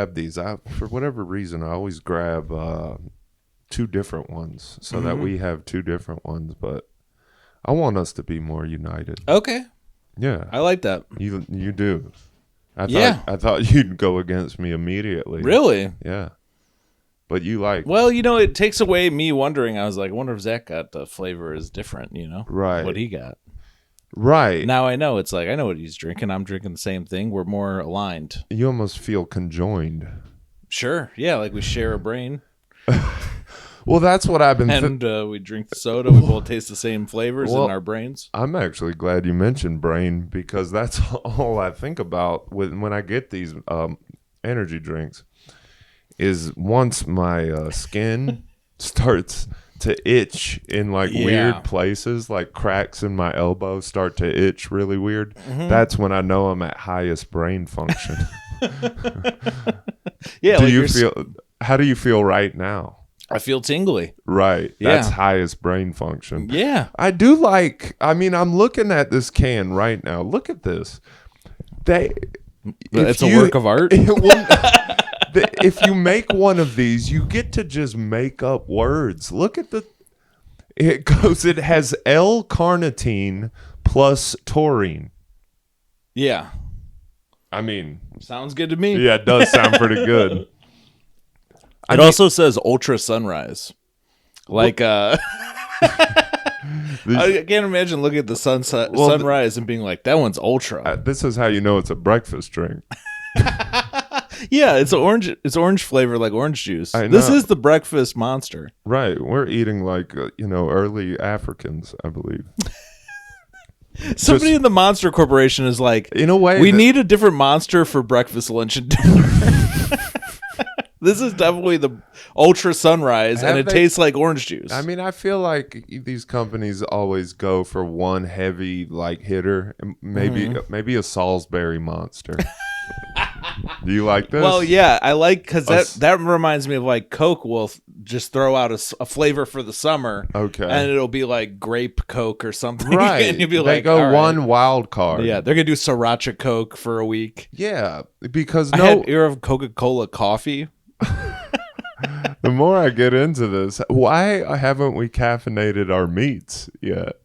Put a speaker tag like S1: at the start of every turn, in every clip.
S1: grab these. For whatever reason, I always grab 2 different ones so that we have 2 different ones. But I want us to be more united.
S2: Okay.
S1: Yeah.
S2: I like that.
S1: You do. I thought you'd go against me immediately.
S2: Really?
S1: Yeah. But you like...
S2: Well, it takes away me wondering. I was like, I wonder if Zach got the flavor is different,
S1: Right.
S2: What he got.
S1: Right.
S2: Now I know. It's like, I know what he's drinking. I'm drinking the same thing. We're more aligned.
S1: You almost feel conjoined.
S2: Sure. Yeah, like we share a brain.
S1: Well, that's what I've been...
S2: And we drink the soda. We both taste the same flavors in our brains.
S1: I'm actually glad you mentioned brain because that's all I think about when I get these energy drinks is once my skin starts to itch in weird places, like cracks in my elbow start to itch really weird. That's when I know I'm at highest brain function.
S2: Yeah.
S1: How do you feel right now?
S2: I feel tingly.
S1: Right.
S2: Yeah.
S1: That's highest brain function.
S2: Yeah.
S1: I do I'm looking at this can right now. Look at this.
S2: It's a work of art.
S1: If you make one of these, you get to just make up words. Look at it has L-carnitine plus taurine.
S2: Yeah. Sounds good to me.
S1: Yeah, it does sound pretty good.
S2: It also says ultra sunrise. I can't imagine looking at the sunrise and being like, that one's ultra.
S1: This is how you know it's a breakfast drink.
S2: Yeah, it's orange. It's orange flavor, like orange juice. This is the breakfast monster.
S1: Right. We're eating like early Africans, I believe.
S2: Somebody in the Monster Corporation is like,
S1: in a way,
S2: we need a different monster for breakfast, lunch, and dinner. This is definitely the ultra sunrise, and it tastes like orange juice.
S1: I feel like these companies always go for one heavy hitter, maybe a Salisbury monster. Do you like this?
S2: Well, yeah, I like because that reminds me of Coke will just throw out a flavor for the summer,
S1: okay,
S2: and it'll be like grape Coke or something,
S1: right?
S2: And you'll be
S1: they go one wild card.
S2: Yeah, they're gonna do Sriracha Coke for a week.
S1: Yeah, because
S2: you have Coca-Cola coffee.
S1: The more I get into this, why haven't we caffeinated our meats yet?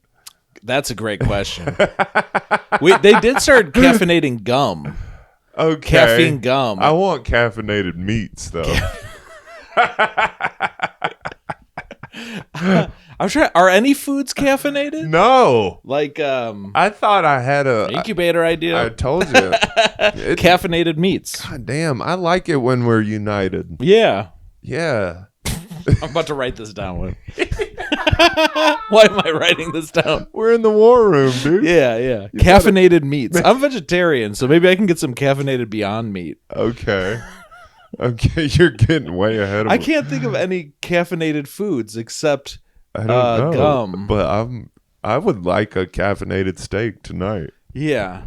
S2: That's a great question. They did start caffeinating gum.
S1: Okay.
S2: Caffeine gum.
S1: I want caffeinated meats, though.
S2: I'm sure. Are any foods caffeinated?
S1: No.
S2: I
S1: thought I had a
S2: incubator idea.
S1: I told you.
S2: Caffeinated meats.
S1: God damn, I like it when we're united.
S2: Yeah.
S1: Yeah.
S2: I'm about to write this down. Why am I writing this down?
S1: We're in the war room, dude.
S2: Yeah. Caffeinated meats. I'm vegetarian, so maybe I can get some caffeinated Beyond Meat.
S1: Okay, you're getting way ahead of me.
S2: I can't think of any caffeinated foods except
S1: I don't know,
S2: gum.
S1: But I would like a caffeinated steak tonight.
S2: Yeah.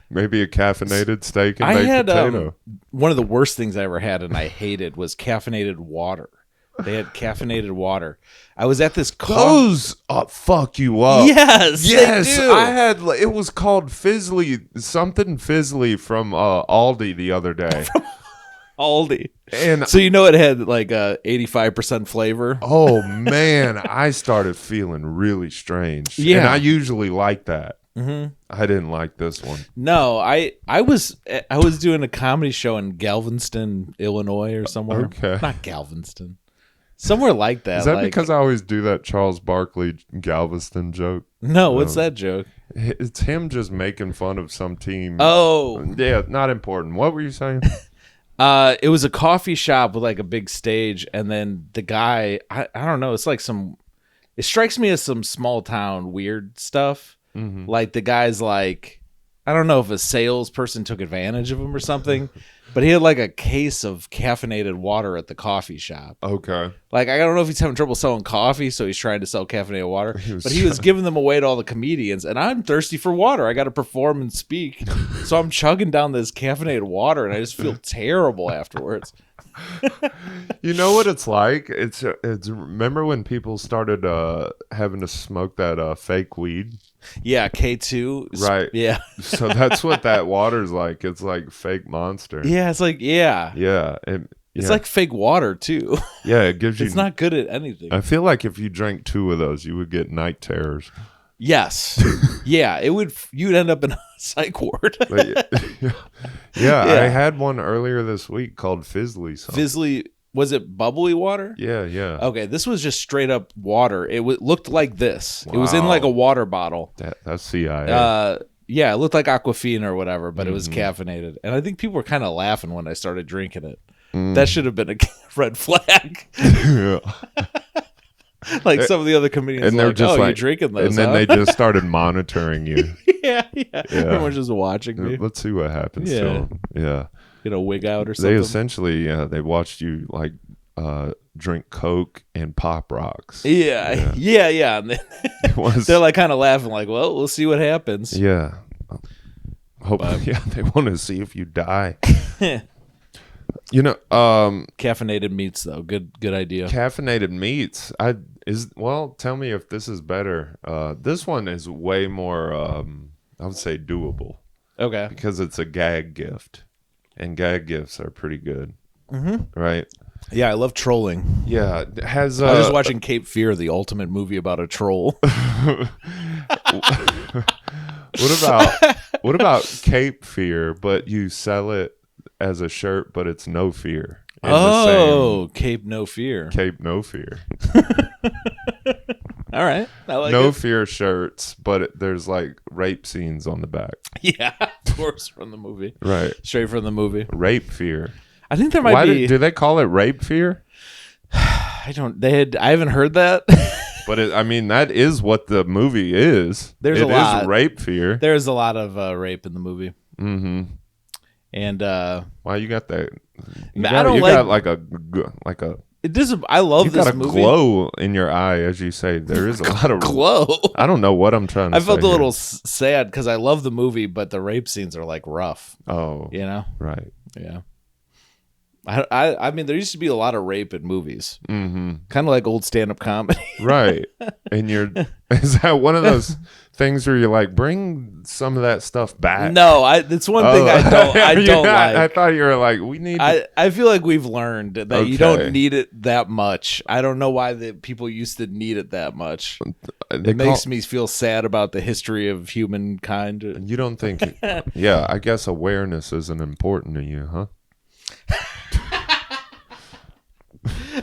S1: Maybe a caffeinated steak and baked potato.
S2: One of the worst things I ever had and I hated was caffeinated water. They had caffeinated water. I was at this
S1: those fuck you up.
S2: Yes, they do.
S1: I had it was called something fizzly from Aldi the other day.
S2: Aldi.
S1: And
S2: so it had 85% flavor.
S1: Oh man, I started feeling really strange.
S2: Yeah,
S1: and I usually like that.
S2: Mm-hmm.
S1: I didn't like this one.
S2: No, I was doing a comedy show in Galveston, Illinois, or somewhere.
S1: Okay,
S2: not Galveston. Somewhere like that.
S1: Is that because I always do that Charles Barkley Galveston joke?
S2: No, what's that joke?
S1: It's him just making fun of some team.
S2: Oh.
S1: Yeah, not important. What were you saying?
S2: It was a coffee shop with a big stage, and then the guy, I don't know, it's it strikes me as some small town weird stuff. Mm-hmm. The guy's I don't know if a salesperson took advantage of him or something, but he had a case of caffeinated water at the coffee shop.
S1: Okay.
S2: I don't know if he's having trouble selling coffee, so he's trying to sell caffeinated water, but he was giving them away to all the comedians, and I'm thirsty for water. I got to perform and speak, so I'm chugging down this caffeinated water, and I just feel terrible afterwards.
S1: You know what it's like? It's remember when people started having to smoke that fake weed?
S2: Yeah, K2.
S1: Right.
S2: Yeah.
S1: So that's what that water's like. It's like fake Monster.
S2: Yeah, it's like, yeah.
S1: Yeah.
S2: It's like fake water, too.
S1: Yeah, it gives you...
S2: It's not good at anything.
S1: I feel like if you drank 2 of those, you would get night terrors.
S2: Yes. Yeah, you'd end up in a psych ward.
S1: Yeah, I had one earlier this week called Fizzly.
S2: Fizzly, was it bubbly water?
S1: Yeah.
S2: Okay, this was just straight up water. It looked like this. Wow. It was in like a water bottle.
S1: That's CIA.
S2: Yeah, it looked like Aquafina or whatever, but it was caffeinated. And I think people were kind of laughing when I started drinking it. That should have been a red flag.
S1: Yeah.
S2: Like some of the other comedians, and they're like, just you're drinking those.
S1: And then they just started monitoring you.
S2: Yeah. Everyone's just watching me.
S1: Let's see what happens to them. Yeah.
S2: Get a wig out or something.
S1: They essentially, they watched you like drink Coke and Pop Rocks.
S2: Yeah. And then they're like kind of laughing, like, well, we'll see what happens.
S1: Yeah. Hopefully, they want to see if you die. You know,
S2: caffeinated meats though, good idea.
S1: Caffeinated meats. Tell me if this is better. This one is way more, I would say, doable.
S2: Okay.
S1: Because it's a gag gift, and gag gifts are pretty good.
S2: Mm-hmm.
S1: Right.
S2: Yeah, I love trolling.
S1: Yeah, I was
S2: just watching Cape Fear, the ultimate movie about a troll.
S1: What about Cape Fear, but you sell it as a shirt, but it's No Fear.
S2: Cape No Fear.
S1: Cape No Fear.
S2: All right. I like
S1: No
S2: it.
S1: Fear shirts, but there's like rape scenes on the back.
S2: Yeah, of course, from the movie.
S1: Right.
S2: Straight from the movie.
S1: Rape Fear.
S2: I think there might be...
S1: do they call it Rape Fear?
S2: I haven't heard that.
S1: But that is what the movie is.
S2: It is
S1: Rape Fear.
S2: There's a lot of rape in the movie.
S1: Mm-hmm.
S2: And
S1: wow, you got that.
S2: got
S1: like a.
S2: It does. I love this movie.
S1: You got a glow in your eye, as you say. There is a lot of
S2: glow.
S1: I don't know what I'm trying to say.
S2: I felt a little sad because I love the movie, but the rape scenes are like rough.
S1: Oh,
S2: right. Yeah. There used to be a lot of rape in movies, kind of like old stand-up comedy,
S1: right? And is that one of those things where you're like, bring some of that stuff back?
S2: No, it's one thing I don't like.
S1: I thought you were like, we need.
S2: I feel like we've learned that you don't need it that much. I don't know why the people used to need it that much. It makes me feel sad about the history of humankind.
S1: You don't think? Yeah, I guess awareness isn't important to you, huh?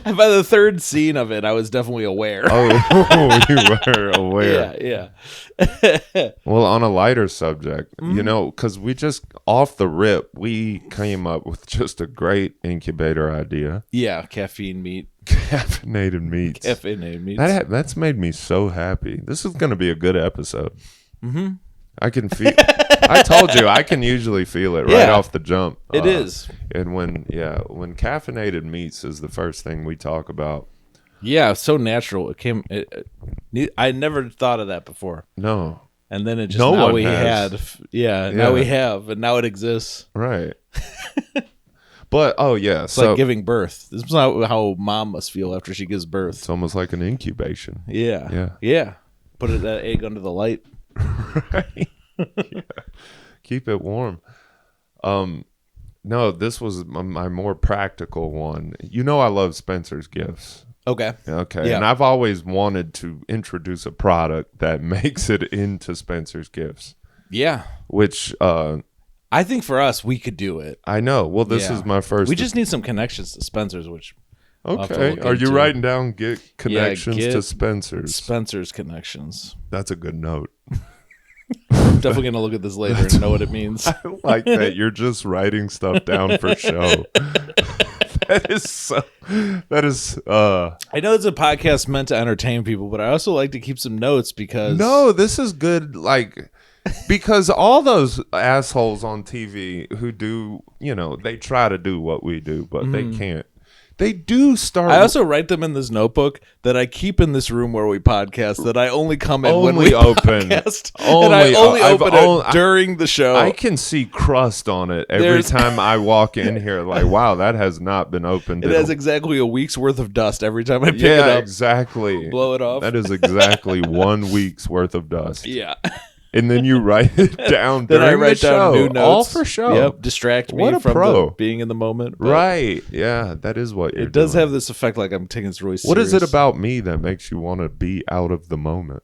S2: By the third scene of it, I was definitely aware.
S1: Oh, you were aware.
S2: Yeah.
S1: Well, on a lighter subject, because we just, off the rip, we came up with just a great incubator idea.
S2: Yeah, caffeinated meats.
S1: Caffeinated meats. That's made me so happy. This is going to be a good episode. Mm-hmm. I can feel. I told you I can usually feel it right off the jump.
S2: It is.
S1: And when caffeinated meats is the first thing we talk about.
S2: Yeah, so natural. I never thought of that before.
S1: No.
S2: And then it just
S1: now
S2: we have, and now it exists.
S1: Right. But
S2: it's like giving birth. This is how mom must feel after she gives birth.
S1: It's almost like an incubation.
S2: Yeah. Put that egg under the light.
S1: Right. Yeah. Keep it warm. No, this was my more practical one. I love Spencer's Gifts.
S2: Okay.
S1: Yeah. And I've always wanted to introduce a product that makes it into Spencer's Gifts.
S2: Yeah.
S1: Which
S2: I think for us we could do it.
S1: I know. Well, this is my first.
S2: We just need some connections to Spencer's, which
S1: okay. Are you writing down get connections to Spencer's?
S2: Spencer's connections.
S1: That's a good note.
S2: Definitely gonna look at this later and know what it means.
S1: I like that you're just writing stuff down for show. That is
S2: I know it's a podcast meant to entertain people, but I also like to keep some notes because
S1: this is good, because all those assholes on TV who do, they try to do what we do, but they can't. They do start.
S2: I also write them in this notebook that I keep in this room where we podcast that I only come in when we
S1: open.
S2: podcast. And I only open it during the show.
S1: I can see crust on it every time I walk in here. Like, wow, that has not been opened.
S2: It has exactly a week's worth of dust every time I pick it up.
S1: Yeah, exactly.
S2: Blow it off.
S1: That is exactly 1 week's worth of dust.
S2: Yeah.
S1: And then you write it down during
S2: then I write
S1: the
S2: down
S1: show.
S2: new notes.
S1: All for show.
S2: Yep. Distract me from being in the moment.
S1: Right. Yeah, that is what you're doing.
S2: It does have this effect like I'm taking this really serious.
S1: What is it about me that makes you want to be out of the moment?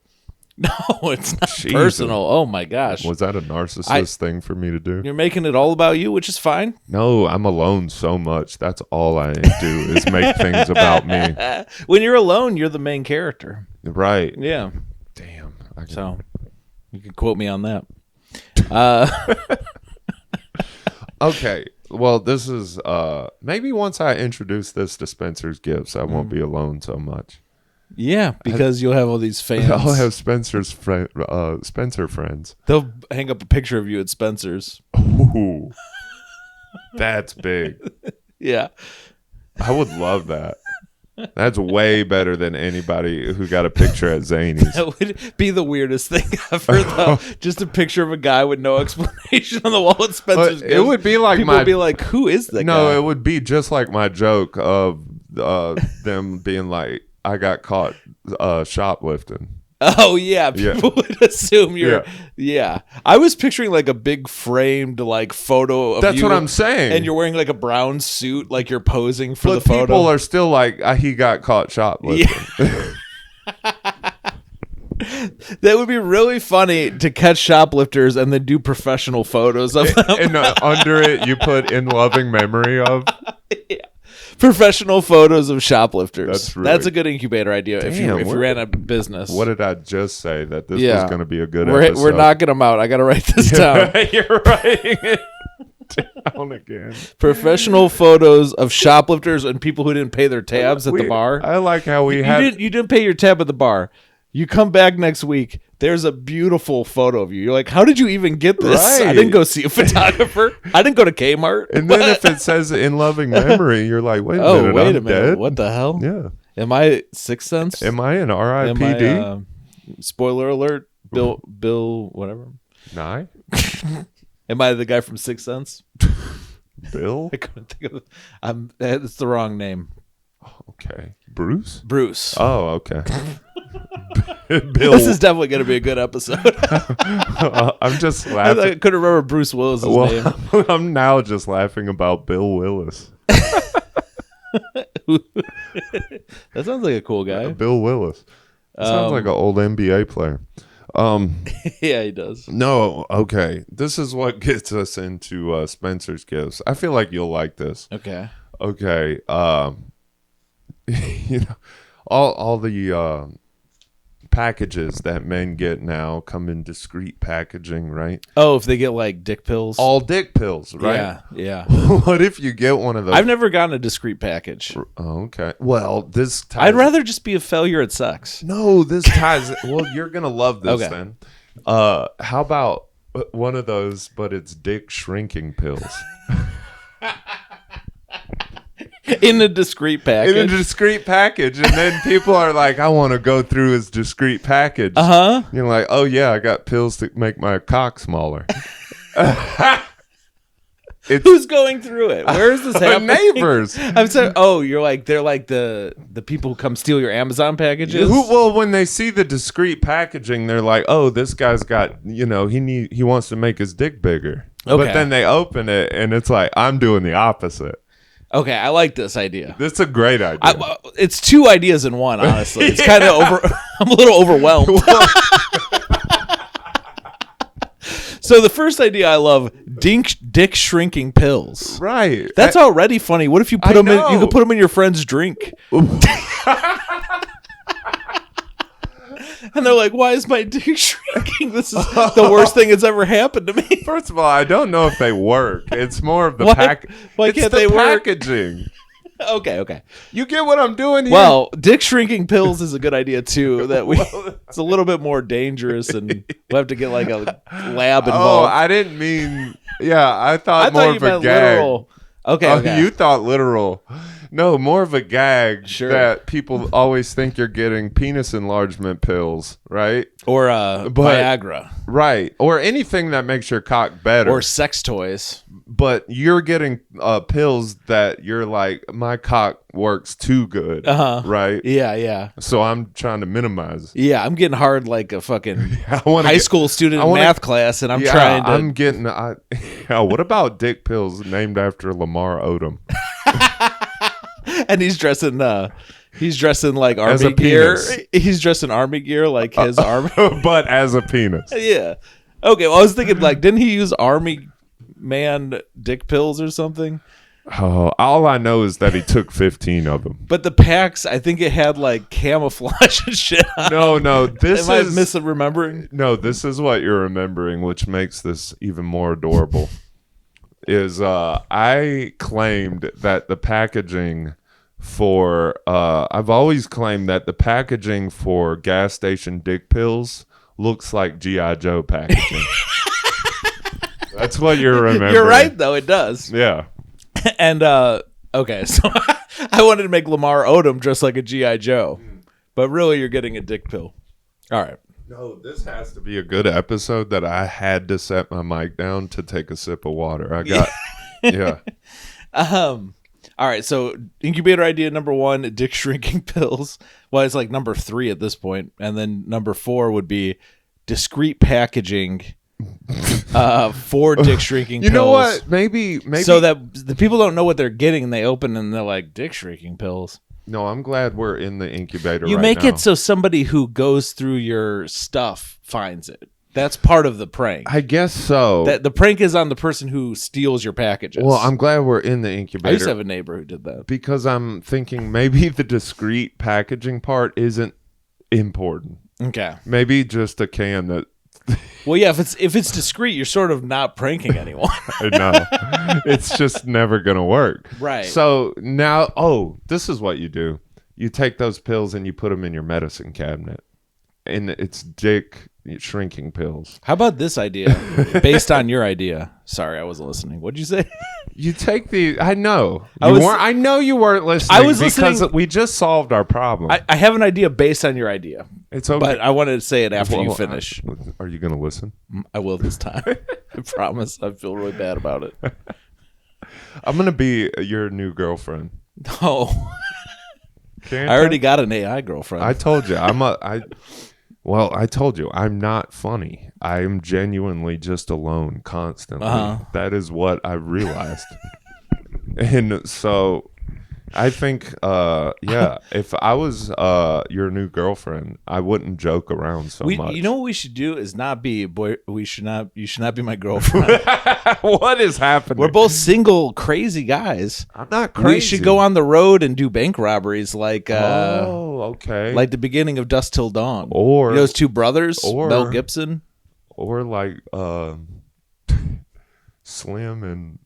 S2: No, it's not personal. Oh my gosh.
S1: Was that a narcissist thing for me to do?
S2: You're making it all about you, which is fine.
S1: No, I'm alone so much. That's all I do is make things about me.
S2: When you're alone, you're the main character.
S1: Right.
S2: Yeah.
S1: Damn.
S2: So you can quote me on that.
S1: Okay. Well, this is maybe once I introduce this to Spencer's Gifts, I won't be alone so much.
S2: Yeah, because you'll have all these fans.
S1: I'll have Spencer friends.
S2: They'll hang up a picture of you at Spencer's.
S1: Ooh, that's big.
S2: Yeah.
S1: I would love that. That's way better than anybody who got a picture at Zany's.
S2: That would be the weirdest thing ever, though. Just a picture of a guy with no explanation on the wall at Spencer's.
S1: It would be like
S2: people would be like, "Who is that guy?"
S1: No, it would be just like my joke of them being like, "I got caught shoplifting."
S2: Oh yeah, people would assume you're. Yeah, I was picturing like a big framed like photo of
S1: That's
S2: you.
S1: what I'm saying.
S2: And you're wearing like a brown suit, like you're posing for the photo.
S1: People are still like, he got caught shoplifting.
S2: Yeah. That would be really funny to catch shoplifters and then do professional photos of them.
S1: And under it, you put "in loving memory of."
S2: Yeah. Professional photos of shoplifters.
S1: That's
S2: a good incubator idea. If you ran a business.
S1: What did I just say? That this was going to be a good episode.
S2: We're knocking them out. I got to write this down.
S1: You're writing it down again.
S2: Professional photos of shoplifters and people who didn't pay their tabs at the bar.
S1: I like how you
S2: didn't pay your tab at the bar. You come back next week. There's a beautiful photo of you. You're like, how did you even get this?
S1: Right.
S2: I didn't go see a photographer. I didn't go to Kmart.
S1: And then if it says "in loving memory," you're like, wait a minute, dead?
S2: What the hell?
S1: Yeah.
S2: Am I Sixth Sense?
S1: Am I an R.I.P.D.?
S2: Spoiler alert. Bill, whatever.
S1: Nye?
S2: Am I the guy from Sixth Sense?
S1: Bill?
S2: I couldn't think of it. It's the wrong name.
S1: Okay. Bruce?
S2: Bruce.
S1: Oh, okay.
S2: Bill. This is definitely going to be a good episode.
S1: I'm just laughing.
S2: I couldn't remember Bruce Willis' name.
S1: I'm now just laughing about Bill Willis.
S2: That sounds like a cool guy.
S1: Bill Willis. Sounds like an old NBA player.
S2: Yeah, he does.
S1: No, okay. This is what gets us into Spencer's Gifts. I feel like you'll like this.
S2: Okay.
S1: Okay. You know, all the packages that men get now come in discreet packaging, right?
S2: Oh, if they get like dick pills.
S1: All dick pills, right?
S2: Yeah.
S1: What if you get one of those?
S2: I've never gotten a discreet package.
S1: Oh, okay. Well, this ties...
S2: I'd rather just be a failure at sex.
S1: No, this ties... Well, you're going to love this then. How about one of those, but it's dick shrinking pills?
S2: In a discreet package.
S1: In a discreet package. And then people are like, I want to go through his discreet package.
S2: Uh-huh.
S1: You're like, oh, yeah, I got pills to make my cock smaller.
S2: Who's going through it? Where is this happening?
S1: Neighbors.
S2: I'm sorry. Oh, you're like, they're like the people who come steal your Amazon packages?
S1: Well, when they see the discreet packaging, they're like, oh, this guy's got, he wants to make his dick bigger. Okay. But then they open it and it's like, I'm doing the opposite.
S2: Okay, I like this idea.
S1: This is a great idea.
S2: It's two ideas in one, honestly. It's kind of I'm a little overwhelmed. So the first idea I love, dick shrinking pills.
S1: Right.
S2: That's already funny. What if you put them in? You could put them in your friend's drink. And they're like, why is my dick shrinking? This is the worst thing that's ever happened to me.
S1: First of all, I don't know if they work. It's more of the
S2: Why can't they work?
S1: Packaging.
S2: Okay.
S1: You get what I'm doing here?
S2: Well, dick shrinking pills is a good idea too. It's a little bit more dangerous, and we'll have to get like a lab involved.
S1: Oh, I didn't mean. Yeah, I thought more of a gag.
S2: Literal. Okay.
S1: You thought literal. No, more of a gag
S2: Sure.
S1: that people always think you're getting penis enlargement pills, right?
S2: Or Viagra.
S1: Right. Or anything that makes your cock better.
S2: Or sex toys.
S1: But you're getting pills that you're like, my cock works too good, right?
S2: Yeah.
S1: So I'm trying to minimize.
S2: Yeah, I'm getting hard like a fucking
S1: I
S2: high school student in math class, and I'm
S1: yeah,
S2: trying to...
S1: I'm getting... what about dick pills named after Lamar Odom?
S2: And he's dressing like
S1: As a
S2: army gear.
S1: penis.
S2: He's dressed in army gear like his army.
S1: But as a penis.
S2: Yeah. Okay, well, I was thinking, like, didn't he use army man dick pills or something?
S1: Oh, all I know is that he took 15 of them.
S2: But the packs, I think it had like camouflage and shit on.
S1: No, this
S2: Am
S1: is...
S2: I misremembering?
S1: No, this is what you're remembering, which makes this even more adorable. Is I claimed that the packaging for... I've always claimed that the packaging for gas station dick pills looks like G.I. Joe packaging. That's what you're remembering.
S2: You're right, though. It does.
S1: Yeah.
S2: And, okay, so I wanted to make Lamar Odom dress like a G.I. Joe. But really, you're getting a dick pill. All right.
S1: No, this has to be a good episode that I had to set my mic down to take a sip of water. I got... Yeah.
S2: All right, so incubator idea number 1, dick shrinking pills. Well, it's like number 3 at this point. And then number 4 would be discreet packaging for dick shrinking pills.
S1: You know what? Maybe
S2: so that the people don't know what they're getting and they open and they're like, dick shrinking pills.
S1: No, I'm glad we're in the incubator
S2: You
S1: right
S2: make
S1: now.
S2: it so somebody who goes through your stuff finds it. That's part of the prank.
S1: I guess so.
S2: That the prank is on the person who steals your packages.
S1: Well, I'm glad we're in the incubator.
S2: I used to have a neighbor who did that.
S1: Because I'm thinking maybe the discreet packaging part isn't important.
S2: Okay.
S1: Maybe just a can that...
S2: Well, yeah, if it's discreet, you're sort of not pranking anyone.
S1: No, it's just never going to work.
S2: Right.
S1: So now, this is what you do. You take those pills and you put them in your medicine cabinet. And it's dick shrinking pills.
S2: How about this idea based on your idea? Sorry, I wasn't listening. What'd you say?
S1: You take the... I know.
S2: I
S1: know you weren't listening.
S2: I was listening
S1: because we just solved our problem.
S2: I have an idea based on your idea.
S1: It's okay.
S2: But I wanted to say it after you
S1: Well,
S2: finish.
S1: Are you going to listen?
S2: I will this time. I promise. I feel really bad about it.
S1: I'm going to be your new girlfriend.
S2: Oh.
S1: Can't
S2: I already got an AI girlfriend.
S1: I told you. I told you. I'm not funny. I am genuinely just alone constantly. That is what I realized. And so... I think, if I was your new girlfriend, I wouldn't joke around so much.
S2: You know what we should do is not be boy. You should not be my girlfriend.
S1: What is happening?
S2: We're both single, crazy guys.
S1: I'm not crazy.
S2: We should go on the road and do bank robberies, like
S1: okay,
S2: like the beginning of Dusk Till Dawn,
S1: or
S2: those two brothers,
S1: or
S2: Mel Gibson,
S1: or like Slim and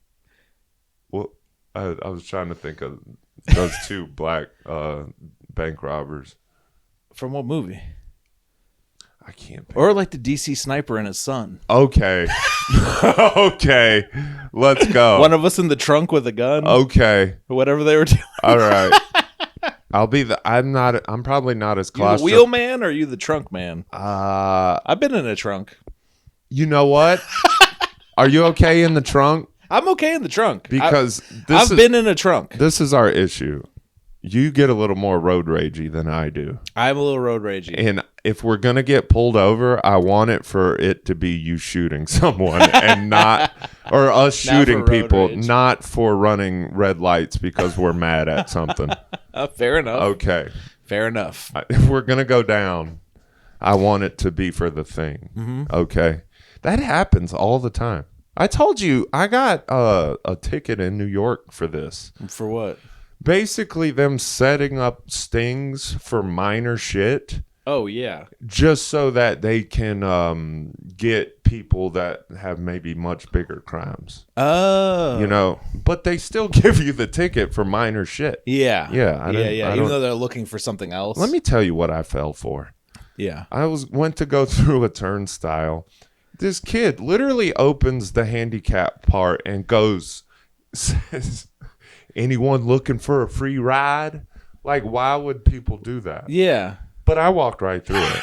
S1: what? I was trying to think of those two black bank robbers.
S2: From what movie?
S1: I can't.
S2: Or like the DC sniper and his son.
S1: Okay. Okay. Let's go.
S2: One of us in the trunk with a gun.
S1: Okay.
S2: Whatever they were doing.
S1: All right. I'm probably not as
S2: You the wheel man or you the trunk man? I've been in a trunk.
S1: You know what? Are you okay in the trunk?
S2: I'm okay in the trunk.
S1: Because
S2: I've been in a trunk.
S1: This is our issue. You get a little more road ragey than I do.
S2: I'm a little road ragey.
S1: And if we're going to get pulled over, I want it for it to be you shooting someone and not, or us shooting people,
S2: rage.
S1: not for running red lights because we're mad at something.
S2: Fair enough.
S1: Okay.
S2: Fair enough.
S1: If we're going to go down, I want it to be for the thing. Mm-hmm. Okay. That happens all the time. I told you I got a ticket in New York for this.
S2: For what?
S1: Basically, them setting up stings for minor shit.
S2: Oh, yeah.
S1: Just so that they can get people that have maybe much bigger crimes.
S2: Oh.
S1: You know, but they still give you the ticket for minor shit.
S2: Yeah.
S1: Yeah.
S2: Even though they're looking for something else.
S1: Let me tell you what I fell for.
S2: Yeah.
S1: I went to go through a turnstile. This kid literally opens the handicap part and says, anyone looking for a free ride? Like, why would people do that?
S2: Yeah.
S1: But I walked right through it.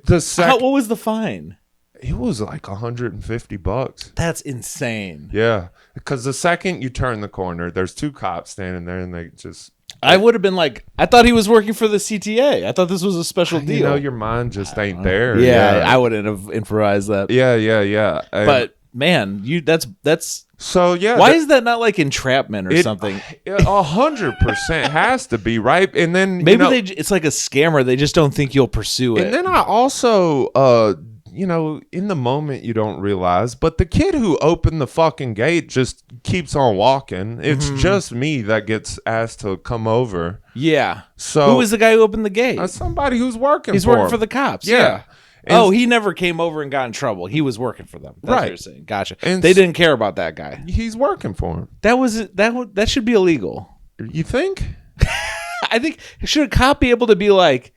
S2: What was the fine?
S1: It was like $150.
S2: That's insane.
S1: Yeah. Because the second you turn the corner, there's 2 cops standing there, and they just...
S2: I would have been like, I thought he was working for the CTA. I thought this was a special deal.
S1: You know, your mind just ain't there.
S2: Yeah, I wouldn't have improvised that.
S1: Yeah.
S2: But man, that's
S1: so yeah.
S2: Why is that not like entrapment or something?
S1: 100% has to be, right. And then
S2: maybe it's like a scammer. They just don't think you'll pursue it.
S1: And then I also, in the moment you don't realize, but the kid who opened the fucking gate just keeps on walking. It's just me that gets asked to come over.
S2: Yeah.
S1: So
S2: who was the guy who opened the gate?
S1: Somebody who's working.
S2: He's working for the cops. Yeah.
S1: And
S2: he never came over and got in trouble. He was working for them. That's what you're saying. Gotcha.
S1: And
S2: they didn't care about that guy.
S1: He's working for him.
S2: That should be illegal.
S1: You think?
S2: I think should a cop be able to be like,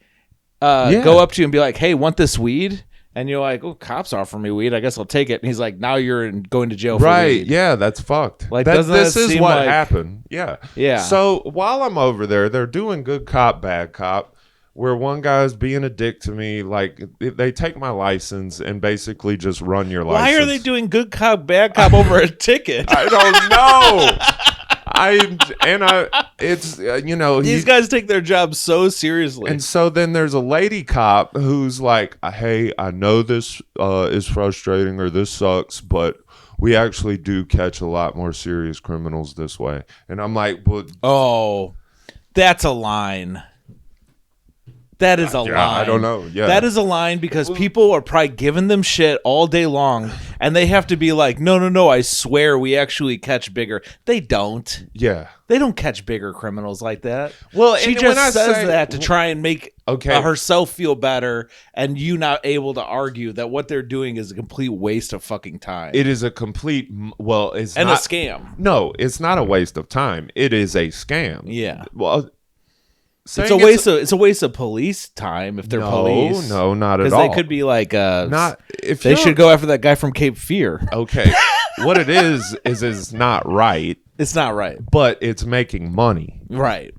S2: go up to you and be like, "Hey, want this weed?" And you're like, "Oh, cops offer me weed. I guess I'll take it." And he's like, "Now you're going to jail for weed."
S1: Yeah, that's fucked.
S2: Like,
S1: this is what happened. Yeah.
S2: Yeah.
S1: So while I'm over there, they're doing good cop, bad cop. Where one guy's being a dick to me, like they take my license and basically just run your license.
S2: Why are they doing good cop, bad cop over a ticket?
S1: I don't know.
S2: These guys take their job so seriously.
S1: And so then there's a lady cop who's like, "Hey, I know this is frustrating or this sucks, but we actually do catch a lot more serious criminals this way." And I'm like, "But
S2: that's a line." That is a line.
S1: I don't know. Yeah.
S2: That is a line because people are probably giving them shit all day long, and they have to be like, no, I swear we actually catch bigger. They don't.
S1: Yeah.
S2: They don't catch bigger criminals like that.
S1: Well,
S2: she just says that to try and make herself feel better, and you not able to argue that what they're doing is a complete waste of fucking time.
S1: It is a complete, it's
S2: and
S1: not,
S2: a scam.
S1: No, it's not a waste of time. It is a scam.
S2: Yeah.
S1: Well,
S2: it's a waste of police time if they're police.
S1: No, not at all.
S2: Because they could be like, they should go after that guy from Cape Fear.
S1: Okay, what it is it's not right.
S2: It's not right,
S1: but it's making money,
S2: right?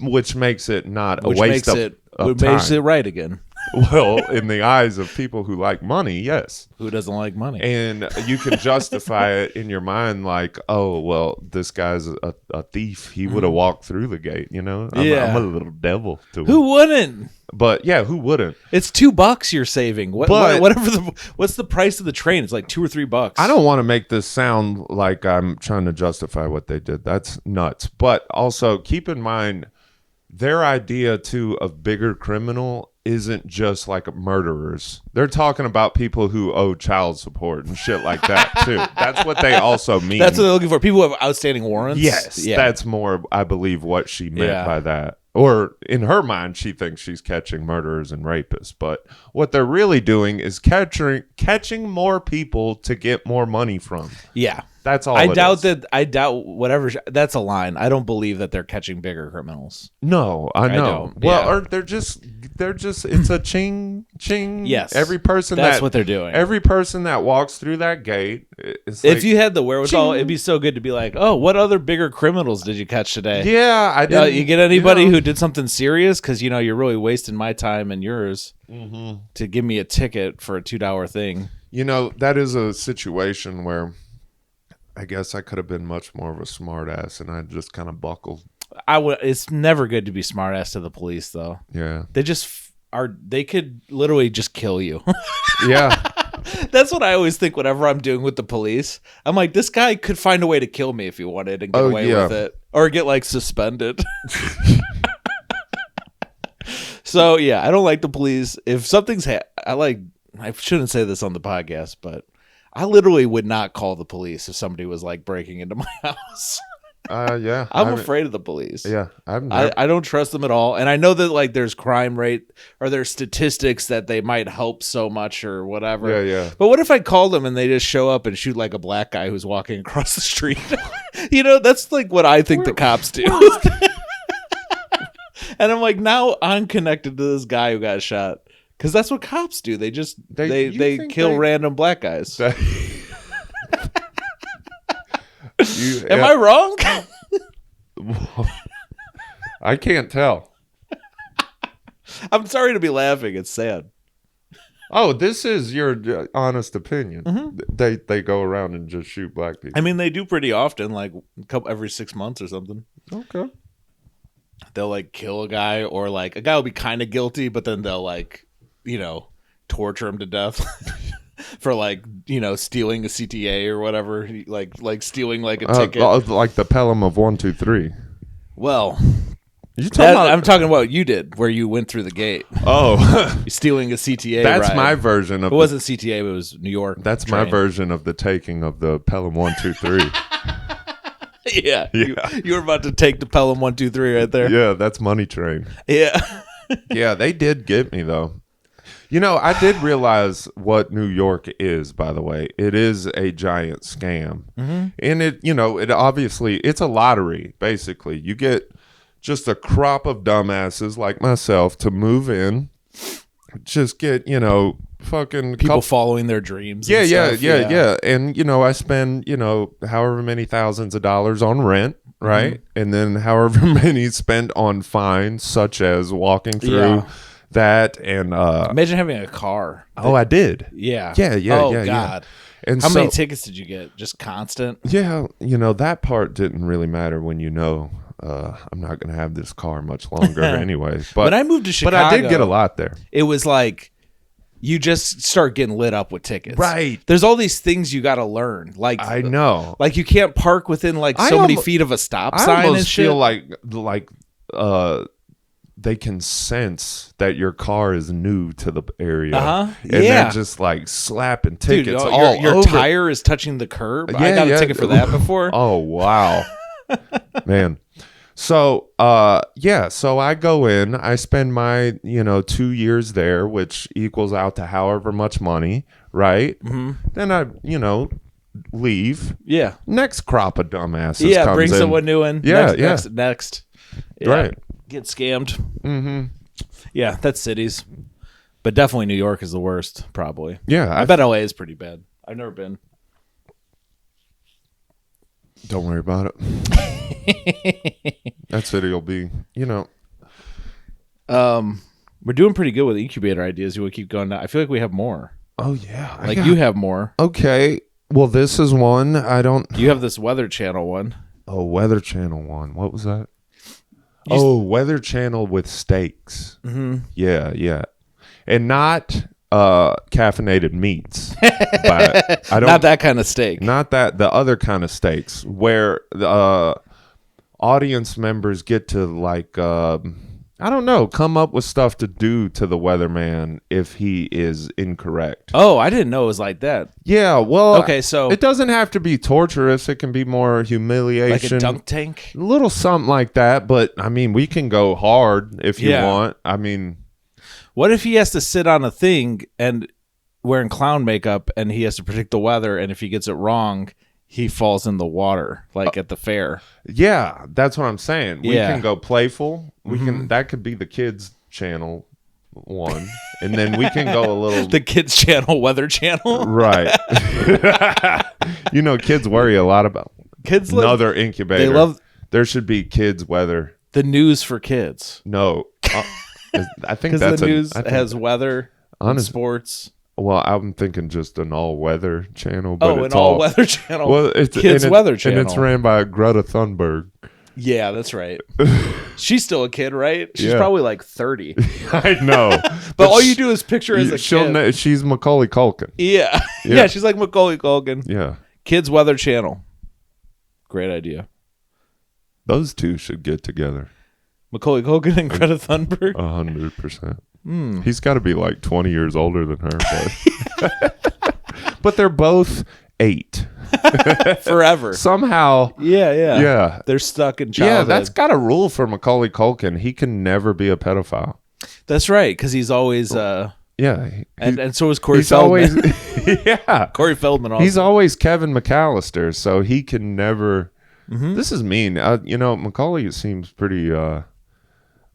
S1: Which makes it not a waste of time.
S2: Which makes it right again.
S1: Well, in the eyes of people who like money, yes.
S2: Who doesn't like money?
S1: And you can justify it in your mind like, oh, well, this guy's a thief. He would have walked through the gate, I'm a little devil to him.
S2: Who wouldn't?
S1: But yeah, who wouldn't?
S2: It's $2 you're saving. What's the price of the train? It's like $2 or $3.
S1: I don't want to make this sound like I'm trying to justify what they did. That's nuts. But also keep in mind their idea too of bigger criminal isn't just like murderers. They're talking about people who owe child support and shit like that too. That's what they also mean.
S2: That's what they're looking for. People who have outstanding warrants.
S1: Yes, that's more, I believe, what she meant by that. Or in her mind, she thinks she's catching murderers and rapists. But what they're really doing is catching more people to get more money from.
S2: Yeah.
S1: That's all.
S2: I doubt whatever. That's a line. I don't believe that they're catching bigger criminals.
S1: No, I know.
S2: Don't.
S1: Well,
S2: Yeah.
S1: or they're just. It's a ching ching.
S2: Yes,
S1: Every person.
S2: That's what they're doing.
S1: Every person that walks through that gate. It's
S2: if
S1: like,
S2: you had the wherewithal,
S1: ching.
S2: it'd be so good to be like, oh, what other bigger criminals did you catch today?
S1: Yeah, I did.
S2: You get anybody who did something serious? Because you're really wasting my time and yours to give me a ticket for a $2 thing.
S1: That is a situation where I guess I could have been much more of a smart ass and I just kind of buckled.
S2: It's never good to be smart ass to the police, though.
S1: Yeah.
S2: They just they could literally just kill you.
S1: Yeah.
S2: That's what I always think whenever I'm doing with the police. I'm like, this guy could find a way to kill me if he wanted and get away with it. Or get suspended. So, yeah, I don't like the police. If something's I shouldn't say this on the podcast, but I literally would not call the police if somebody was breaking into my house.
S1: Yeah.
S2: I'm afraid of the police.
S1: Yeah.
S2: I don't trust them at all. And I know that there's crime rate or there's statistics that they might help so much or whatever.
S1: Yeah.
S2: But what if I call them and they just show up and shoot a black guy who's walking across the street? That's what I think the cops do. And I'm now I'm connected to this guy who got shot. Because that's what cops do. They just they kill random black guys. Am I wrong?
S1: I can't tell.
S2: I'm sorry to be laughing. It's sad.
S1: Oh, this is your honest opinion. They go around and just shoot black people.
S2: I mean, they do pretty often, like every 6 months or something.
S1: Okay.
S2: They'll like kill a guy, or like a guy will be kind of guilty, but then they'll like, torture him to death for like, stealing a CTA or whatever, like stealing like a ticket.
S1: Like the Pelham of 1, 2, 3.
S2: Well,
S1: I'm
S2: talking about what you did, where you went through the gate.
S1: Oh,
S2: You're stealing a CTA.
S1: that's
S2: ride.
S1: my version of.
S2: It wasn't CTA, but it was New York.
S1: That's
S2: train.
S1: my version of the taking of the Pelham 1, 2, 3.
S2: Yeah. You were about to take the Pelham 1, 2, 3 right there.
S1: Yeah, that's Money Train.
S2: Yeah.
S1: Yeah, they did get me though. I did realize what New York is, by the way. It is a giant scam. And it obviously, it's a lottery, basically. You get just a crop of dumbasses like myself to move in, just get, fucking
S2: people following their dreams.
S1: Yeah.
S2: And
S1: And, I spend, however many thousands of dollars on rent, right? And then however many spent on fines, such as walking through that. And
S2: imagine having a car.
S1: Oh, I did.
S2: Yeah.
S1: Yeah.
S2: Oh, God.
S1: And
S2: how many tickets did you get? Just constant?
S1: Yeah. That part didn't really matter when I'm not going to have this car much longer anyway. But
S2: when I moved to Chicago,
S1: but I did get a lot there.
S2: It was like you just start getting lit up with tickets.
S1: Right.
S2: There's all these things you got to learn. Like
S1: I know.
S2: Like you can't park within like so many feet of a stop sign and shit.
S1: I feel like they can sense that your car is new to the area. And they're just like slapping tickets all
S2: your
S1: over.
S2: tire is touching the curb. I got a ticket for that before.
S1: Oh, wow. Man. So, so I go in, I spend my, 2 years there, which equals out to however much money, right? Then I, leave.
S2: Yeah.
S1: Next crop of dumbasses comes
S2: bring
S1: in.
S2: someone new in. Next. Yeah.
S1: Right.
S2: Get scammed. Yeah, that's cities. But definitely New York is the worst, probably.
S1: Yeah.
S2: I bet LA is pretty bad. I've never been.
S1: Don't worry about it. That city will be,
S2: We're doing pretty good with incubator ideas. You want to keep going now? I feel like we have more.
S1: Oh, yeah.
S2: You have more.
S1: Okay. Well, this is one.
S2: You have this Weather Channel one.
S1: Oh, Weather Channel one. What was that? Weather Channel with steaks. Yeah. And not caffeinated meats. But
S2: not that kind of steak.
S1: Not that. The other kind of steaks where the audience members get to like come up with stuff to do to the weatherman if he is incorrect.
S2: Oh, I didn't know it was like that.
S1: Yeah, well,
S2: okay, so
S1: it doesn't have to be torturous. It can be more humiliation,
S2: like a dunk tank,
S1: a little something like that. But I mean, we can go hard if you want. I mean,
S2: what if he has to sit on a thing and wearing clown makeup and he has to predict the weather, and if he gets it wrong, he falls in the water, like at the fair.
S1: Yeah, that's what I'm saying. We can go playful. We can. That could be the kids' channel one, and then we can go a little
S2: the kids' channel, Weather Channel.
S1: Right. Kids worry a lot about
S2: kids.
S1: Another incubator.
S2: They love.
S1: There should be kids' weather.
S2: The news for kids.
S1: No, I think that's
S2: the news has weather, and sports.
S1: Well, I'm thinking just an all-weather channel. But
S2: an all-weather channel.
S1: Well, it's
S2: Kids' Weather Channel.
S1: And it's ran by Greta Thunberg.
S2: Yeah, that's right. She's still a kid, right? She's probably like 30.
S1: I know.
S2: but all you do is picture her as a kid.
S1: She's Macaulay Culkin.
S2: Yeah. Yeah, she's like Macaulay Culkin.
S1: Yeah.
S2: Kids' Weather Channel. Great idea.
S1: Those two should get together.
S2: Macaulay Culkin and Greta Thunberg?
S1: 100%. He's got to be like 20 years older than her. But they're both 8.
S2: Forever.
S1: Somehow.
S2: Yeah. They're stuck in childhood.
S1: Yeah, that's got a rule for Macaulay Culkin. He can never be a pedophile.
S2: That's right, because he's always... and so is Corey Feldman. Corey Feldman also.
S1: He's always Kevin McAllister, so he can never... This is mean. Macaulay seems pretty...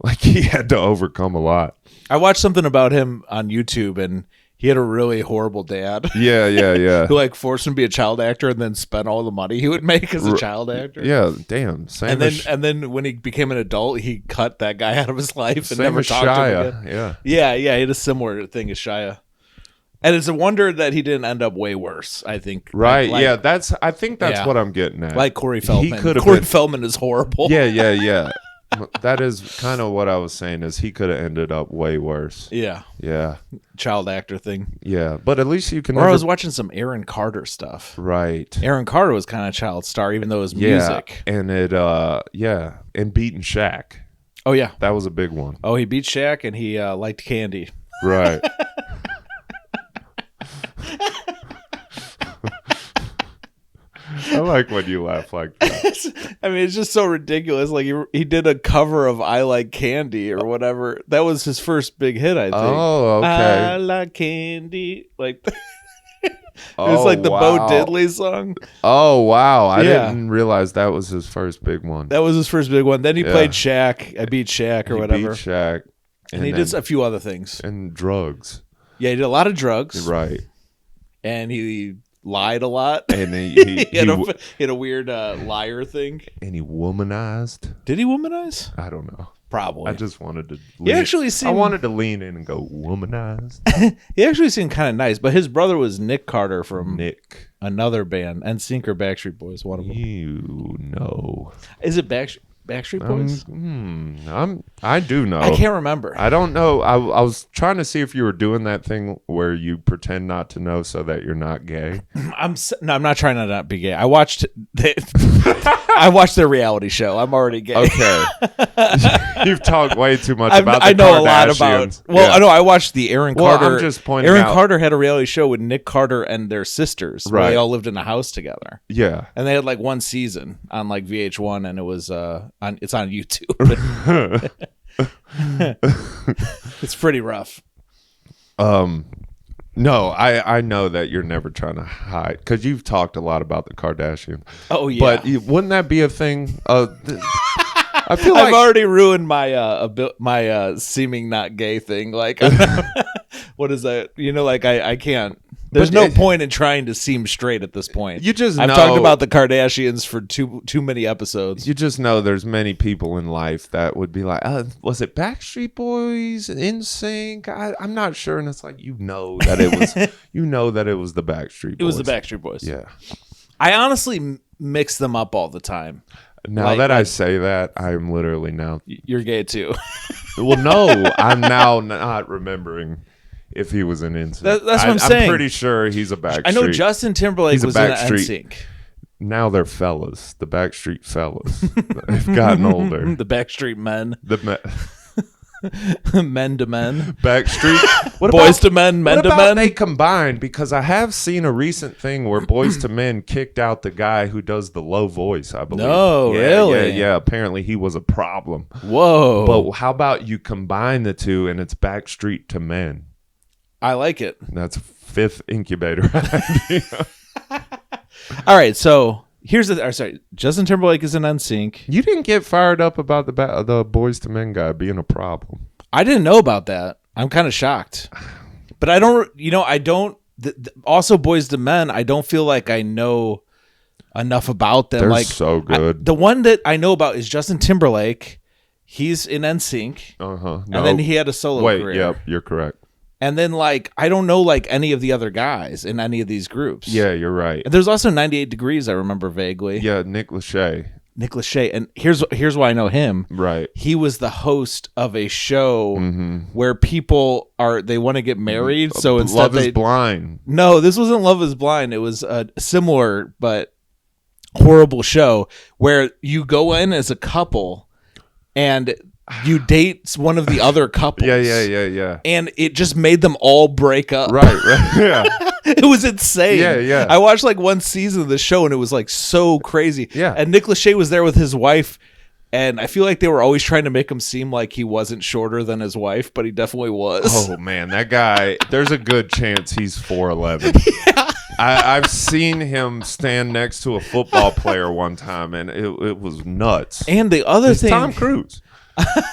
S1: like he had to overcome a lot.
S2: I watched something about him on YouTube, and He had a really horrible dad.
S1: Yeah.
S2: Who like forced him to be a child actor and then spent all the money he would make as a child actor.
S1: Yeah, damn. Same
S2: And then when he became an adult, he cut that guy out of his life and never
S1: as
S2: talked to him
S1: Shia.
S2: again.
S1: Yeah.
S2: He had a similar thing as Shia. And it's a wonder that he didn't end up way worse, I think.
S1: Right.
S2: Like,
S1: I think that's what I'm getting at.
S2: Like Corey Feldman.
S1: He
S2: Corey Feldman is horrible.
S1: Yeah. That is kind of what I was saying, is he could have ended up way worse.
S2: Yeah. Child actor thing.
S1: Yeah, but at least you can.
S2: I was watching some Aaron Carter stuff.
S1: Right.
S2: Aaron Carter was kind of child star, even though it was music.
S1: And and beating Shaq.
S2: Oh yeah,
S1: that was a big one.
S2: Oh, he beat Shaq, and he liked candy.
S1: Right. I like when you laugh like that.
S2: I mean, it's just so ridiculous. Like he did a cover of "I Like Candy" or whatever. That was his first big hit, I think.
S1: Oh, okay.
S2: I like candy. Like it was like the Bo Diddley song.
S1: Oh wow! I didn't realize that was his first big one.
S2: That was his first big one. Then he played Shaq. I beat Shaq or whatever.
S1: Beat Shaq,
S2: and he did a few other things
S1: and drugs.
S2: Yeah, he did a lot of drugs.
S1: Right.
S2: And he lied a lot.
S1: And he
S2: had a weird liar thing.
S1: And he womanized.
S2: Did he womanize?
S1: I don't know.
S2: Probably.
S1: I just wanted to
S2: I
S1: wanted to lean in and go womanized.
S2: He actually seemed kind of nice, but his brother was Nick Carter from another band, NSYNC or Backstreet Boys, one of them.
S1: You know.
S2: Is it Backstreet Boys?
S1: I do know.
S2: I can't remember.
S1: I don't know. I was trying to see if you were doing that thing where you pretend not to know so that you're not gay.
S2: I'm not trying to not be gay. I watched their reality show. I'm already gay.
S1: Okay. You've talked way too much about the
S2: I know
S1: Kardashians.
S2: a lot about. Well, I know. I watched the Aaron Carter.
S1: I'm just pointing
S2: Aaron
S1: out.
S2: Carter had a reality show with Nick Carter and their sisters. Where they all lived in a house together.
S1: Yeah.
S2: And they had like one season on like VH1, and it was it's on YouTube. It's pretty rough.
S1: No, I know that you're never trying to hide, because you've talked a lot about the Kardashians.
S2: Oh yeah,
S1: but wouldn't that be a thing? I feel like
S2: I've already ruined my seeming not gay thing. Like, what is that? Like I can't. There's no point in trying to seem straight at this point. I've talked about the Kardashians for too many episodes.
S1: You just know there's many people in life that would be like, was it Backstreet Boys, NSYNC? I'm not sure, and it's like that it was that it was the Backstreet Boys.
S2: It was the Backstreet Boys.
S1: Yeah.
S2: I honestly mix them up all the time.
S1: Now that I say that, I'm literally now.
S2: You're gay too.
S1: Well, no, I'm now not remembering if he was an NSYNC.
S2: That's what I'm saying.
S1: I'm pretty sure he's a Backstreet.
S2: I know Justin Timberlake was in NSYNC.
S1: Now they're fellas. The Backstreet fellas. They've gotten older.
S2: The Backstreet men.
S1: The
S2: men to men.
S1: Backstreet.
S2: Boys to men, men to men.
S1: They combined, because I have seen a recent thing where Boys to Men kicked out the guy who does the low voice, I believe.
S2: No, really?
S1: Yeah. Apparently he was a problem.
S2: Whoa.
S1: But how about you combine the two and it's Backstreet to Men?
S2: I like it.
S1: That's fifth Incubator idea.
S2: All right, so here's Justin Timberlake is in NSYNC.
S1: You didn't get fired up about the Boys to Men guy being a problem.
S2: I didn't know about that. I'm kind of shocked. But I don't, also Boys to Men, I don't feel like I know enough about them.
S1: They're so good.
S2: The one that I know about is Justin Timberlake. He's in NSYNC.
S1: Uh-huh.
S2: No. And then he had a solo career.
S1: Yep, you're correct.
S2: And then, I don't know, any of the other guys in any of these groups.
S1: Yeah, you're right.
S2: And there's also 98 Degrees, I remember vaguely.
S1: Yeah, Nick Lachey.
S2: And here's why I know him.
S1: Right.
S2: He was the host of a show where people they want to get married. So instead
S1: Love is Blind.
S2: No, this wasn't Love is Blind. It was a similar but horrible show where you go in as a couple and you date one of the other couples.
S1: Yeah.
S2: And it just made them all break up.
S1: Right. Yeah.
S2: It was insane.
S1: Yeah.
S2: I watched one season of the show and it was so crazy.
S1: Yeah.
S2: And Nick Lachey was there with his wife, and I feel like they were always trying to make him seem like he wasn't shorter than his wife, but he definitely was.
S1: Oh man, that guy, there's a good chance he's 4'11". Yeah. I've seen him stand next to a football player one time, and it was nuts.
S2: And the other thing,
S1: Tom Cruise.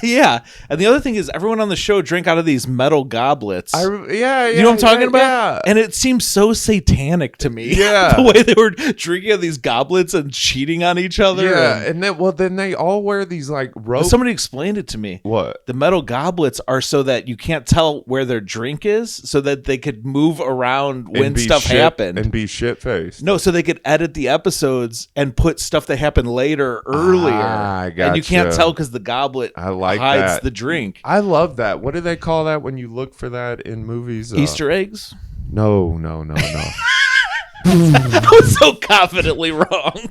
S2: Yeah. And the other thing is everyone on the show drink out of these metal goblets.
S1: Yeah.
S2: You know what I'm talking about?
S1: Yeah.
S2: And it seems so satanic to me.
S1: Yeah.
S2: The way they were drinking out of these goblets and cheating on each other.
S1: Yeah. And then they all wear these like ropes.
S2: Somebody explained it to me.
S1: What?
S2: The metal goblets are so that you can't tell where their drink is, so that they could move around when stuff happened.
S1: And be shit-faced.
S2: No, so they could edit the episodes and put stuff that happened later earlier.
S1: I gotcha.
S2: And you can't tell because the goblet hides the drink.
S1: I love that. What do they call that when you look for that in movies?
S2: Easter eggs?
S1: No.
S2: I was so confidently wrong.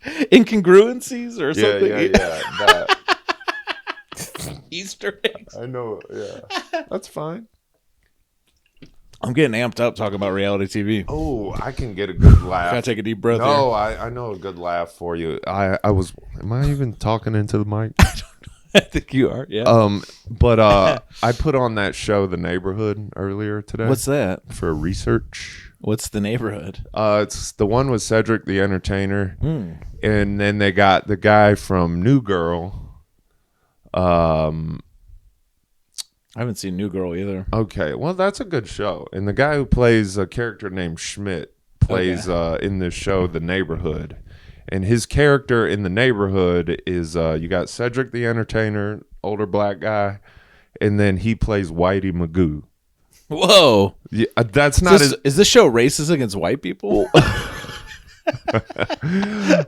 S2: Incongruencies or something?
S1: Yeah. That.
S2: Easter eggs.
S1: I know. Yeah. That's fine.
S2: I'm getting amped up talking about reality TV.
S1: Oh, I can get a good laugh.
S2: Gotta take a deep breath.
S1: No, I know a good laugh for you. Am I even talking into the mic?
S2: I think you are, yeah.
S1: But I put on that show, The Neighborhood, earlier today.
S2: What's that?
S1: For research.
S2: What's The Neighborhood?
S1: It's the one with Cedric the Entertainer. And then they got the guy from New Girl.
S2: I haven't seen New Girl either.
S1: Okay, well, that's a good show. And the guy who plays a character named Schmidt plays in this show, The Neighborhood. And his character in The Neighborhood is you got Cedric the Entertainer, older black guy, and then he plays Whitey Magoo.
S2: Whoa.
S1: Yeah, that's not
S2: is this show racist against white people?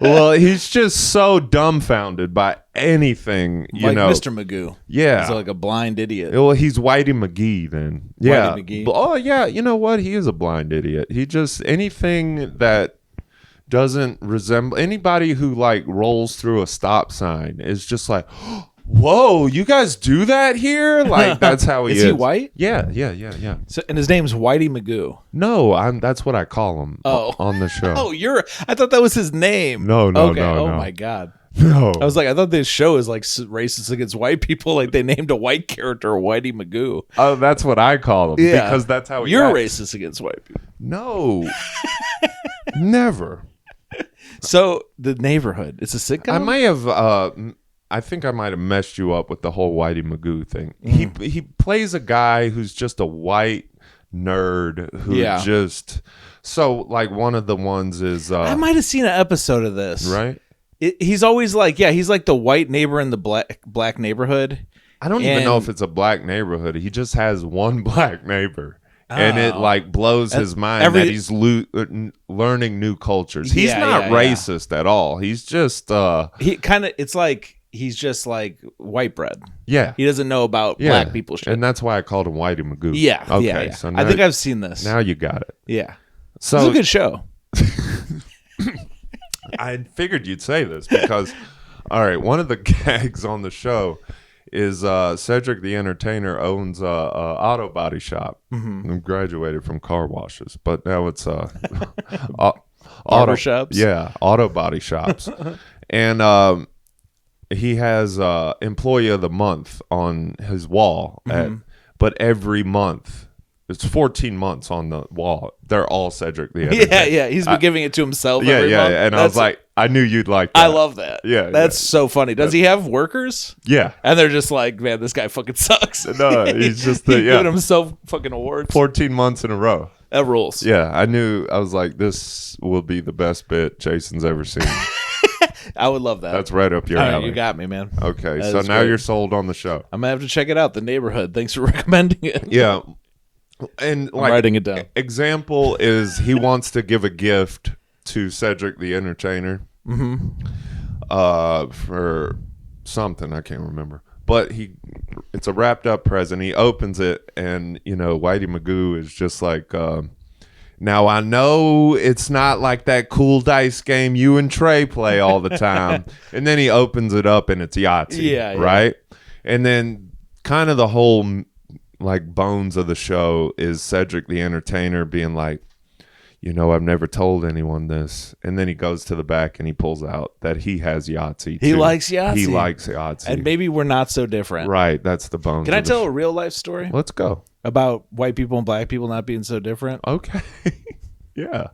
S1: Well, he's just so dumbfounded by anything, you
S2: like
S1: know.
S2: Mr. Magoo.
S1: Yeah.
S2: He's like a blind idiot.
S1: Well, he's Whitey McGee then. Yeah.
S2: Whitey McGee.
S1: Oh, yeah. You know what? He is a blind idiot. He just, anything that doesn't resemble, anybody who like rolls through a stop sign is just like, whoa, you guys do that here? Like, that's how he is.
S2: Is he white?
S1: Yeah.
S2: So, and his name's Whitey Magoo.
S1: No, that's what I call him on the show.
S2: Oh, I thought that was his name.
S1: No.
S2: Oh my God.
S1: No.
S2: I was like, I thought this show is like racist against white people. Like they named a white character Whitey Magoo.
S1: Oh, that's what I call him. Yeah. Because that's how
S2: you're racist against white people.
S1: No. Never.
S2: So The Neighborhood. It's a sitcom?
S1: I may have I think I might have messed you up with the whole Whitey Magoo thing. He plays a guy who's just a white nerd who just so like one of the ones is
S2: I might have seen an episode of this.
S1: Right?
S2: He's always like he's like the white neighbor in the black neighborhood.
S1: I don't even know if it's a black neighborhood. He just has one black neighbor. And it like blows his mind that he's learning new cultures. He's not racist at all. He's just
S2: he kind of it's like he's just like white bread.
S1: Yeah.
S2: He doesn't know about black people shit.
S1: And that's why I called him Whitey Magoo.
S2: Yeah.
S1: Okay.
S2: Yeah.
S1: So now,
S2: I think I've seen this.
S1: Now you got it.
S2: Yeah.
S1: So
S2: it's a good show.
S1: I figured you'd say this because, all right, one of the gags on the show is Cedric the Entertainer owns a auto body shop. And graduated from car washes, but now it's
S2: Barber shops.
S1: Yeah, auto body shops. And he has Employee of the Month on his wall. But every month, it's 14 months on the wall. They're all Cedric the Entertainer.
S2: Yeah. He's been giving it to himself every month.
S1: And I was like, I knew you'd like that.
S2: I love that.
S1: Yeah.
S2: That's so funny. Does he have workers?
S1: Yeah.
S2: And they're just like, man, this guy fucking sucks.
S1: No, he's just
S2: giving himself fucking awards.
S1: 14 months in a row.
S2: That rules.
S1: Yeah, I was like, this will be the best bit Jason's ever seen.
S2: I would love that.
S1: That's right up your alley.
S2: You got me, man.
S1: Okay, so now you're sold on the show.
S2: I'm going to have to check it out, The Neighborhood. Thanks for recommending it.
S1: Yeah. And like,
S2: I'm writing it down.
S1: Example is he wants to give a gift to Cedric the Entertainer for something. I can't remember. But it's a wrapped up present. He opens it and, Whitey Magoo is just like, now I know it's not like that cool dice game you and Trey play all the time. And then he opens it up and it's Yahtzee. Right? And then kind of the whole like bones of the show is Cedric the Entertainer being like, I've never told anyone this. And then he goes to the back and he pulls out that he has Yahtzee too.
S2: He likes Yahtzee.
S1: He likes Yahtzee.
S2: And maybe we're not so different.
S1: Right. That's the bones.
S2: Can I tell a real life story?
S1: Let's go.
S2: About white people and black people not being so different?
S1: Okay. Yeah.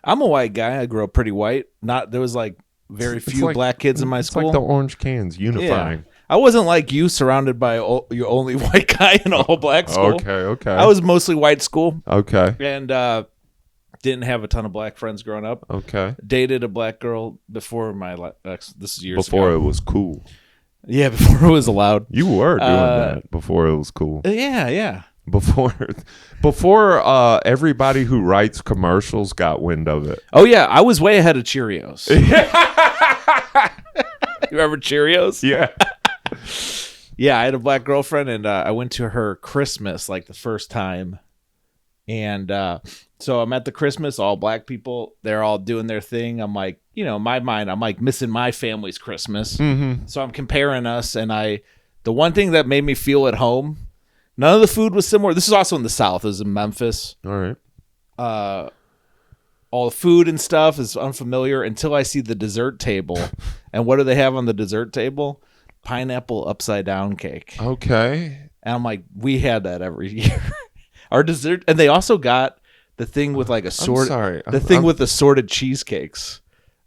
S2: I'm a white guy. I grew up pretty white. There was like very few black kids in my school.
S1: It's like the orange cans unifying.
S2: Yeah. I wasn't like you, surrounded by your only white guy in a whole black school.
S1: Okay. I
S2: was mostly white school.
S1: Okay.
S2: And didn't have a ton of black friends growing up.
S1: Okay.
S2: Dated a black girl before my ex. This is years
S1: before
S2: ago.
S1: It was cool.
S2: Yeah, before it was allowed.
S1: You were doing that before it was cool.
S2: Yeah.
S1: Before everybody who writes commercials got wind of it.
S2: Oh yeah, I was way ahead of Cheerios. You remember Cheerios?
S1: Yeah.
S2: Yeah, I had a black girlfriend, and I went to her Christmas like the first time. And so I'm at the Christmas, all black people, they're all doing their thing. I'm like, in my mind, I'm like missing my family's Christmas.
S1: Mm-hmm.
S2: So I'm comparing us, and the one thing that made me feel at home, none of the food was similar. This is also in the South. It was in Memphis.
S1: All right.
S2: All the food and stuff is unfamiliar until I see the dessert table. And what do they have on the dessert table? Pineapple upside down cake.
S1: Okay.
S2: And I'm like, we had that every year. Our dessert, and they also got the thing with like with assorted cheesecakes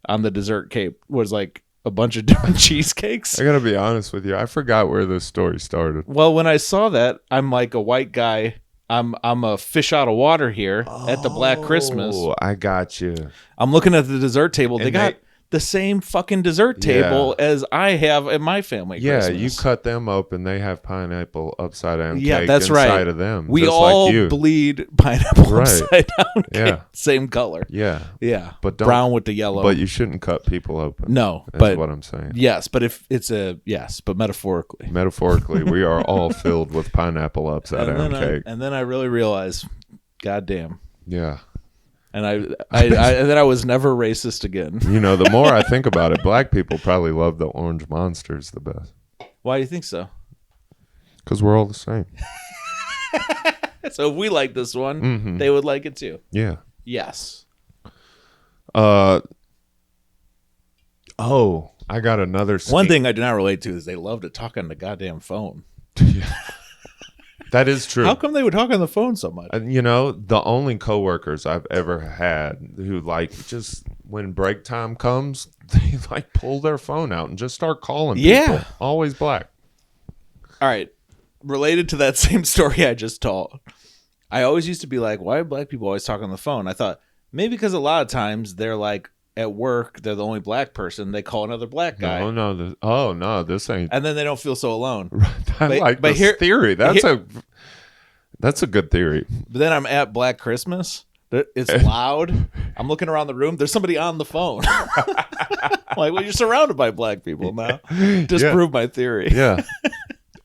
S2: on the dessert cake was like a bunch of different cheesecakes.
S1: I gotta be honest with you, I forgot where this story started.
S2: Well, when I saw that, I'm like a white guy. I'm a fish out of water here at the Black Christmas.
S1: Oh, I got you.
S2: I'm looking at the dessert table. They got the same fucking dessert table as I have at my family Christmas.
S1: Yeah, you cut them open, they have pineapple upside down
S2: cake
S1: that's
S2: inside
S1: right. of them.
S2: We
S1: just
S2: all
S1: like you.
S2: bleed pineapple upside down cake. Yeah. Same color.
S1: Yeah.
S2: Yeah. But brown with the yellow.
S1: But you shouldn't cut people open.
S2: No.
S1: That's what I'm saying.
S2: Yes, but but metaphorically.
S1: Metaphorically, we are all filled with pineapple upside down cake.
S2: And then I really realized, goddamn.
S1: Yeah.
S2: And and then I was never racist again.
S1: The more I think about it, black people probably love the orange monsters the best.
S2: Why do you think so?
S1: Because we're all the same.
S2: So if we like this one, they would like it too.
S1: Yeah.
S2: Yes.
S1: I got another
S2: one thing I do not relate to is they love to talk on the goddamn phone.
S1: Yeah. That is true.
S2: How come they would talk on the phone so much?
S1: The only coworkers I've ever had who just when break time comes, they pull their phone out and just start calling people. Always black.
S2: All right. Related to that same story I just told, I always used to be like, why do black people always talk on the phone? I thought maybe because a lot of times they're like at work, they're the only black person. They call another black guy.
S1: No, this ain't.
S2: And then they don't feel so alone.
S1: I like this theory. That's a good theory.
S2: But then I'm at Black Christmas. It's loud. I'm looking around the room. There's somebody on the phone. Like, well, you're surrounded by black people now. Disprove my theory.
S1: Yeah.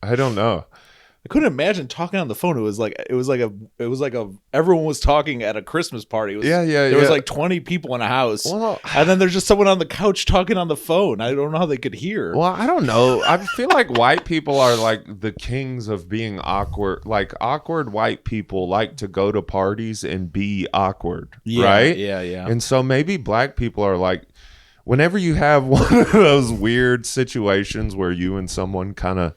S1: I don't know.
S2: I couldn't imagine talking on the phone. It was like everyone was talking at a Christmas party. There was like 20 people in a house. Well, and then there's just someone on the couch talking on the phone. I don't know how they could hear.
S1: Well, I don't know. I feel like white people are like the kings of being awkward. Like awkward white people like to go to parties and be awkward, right?
S2: Yeah.
S1: And so maybe black people are like, whenever you have one of those weird situations where you and someone kind of,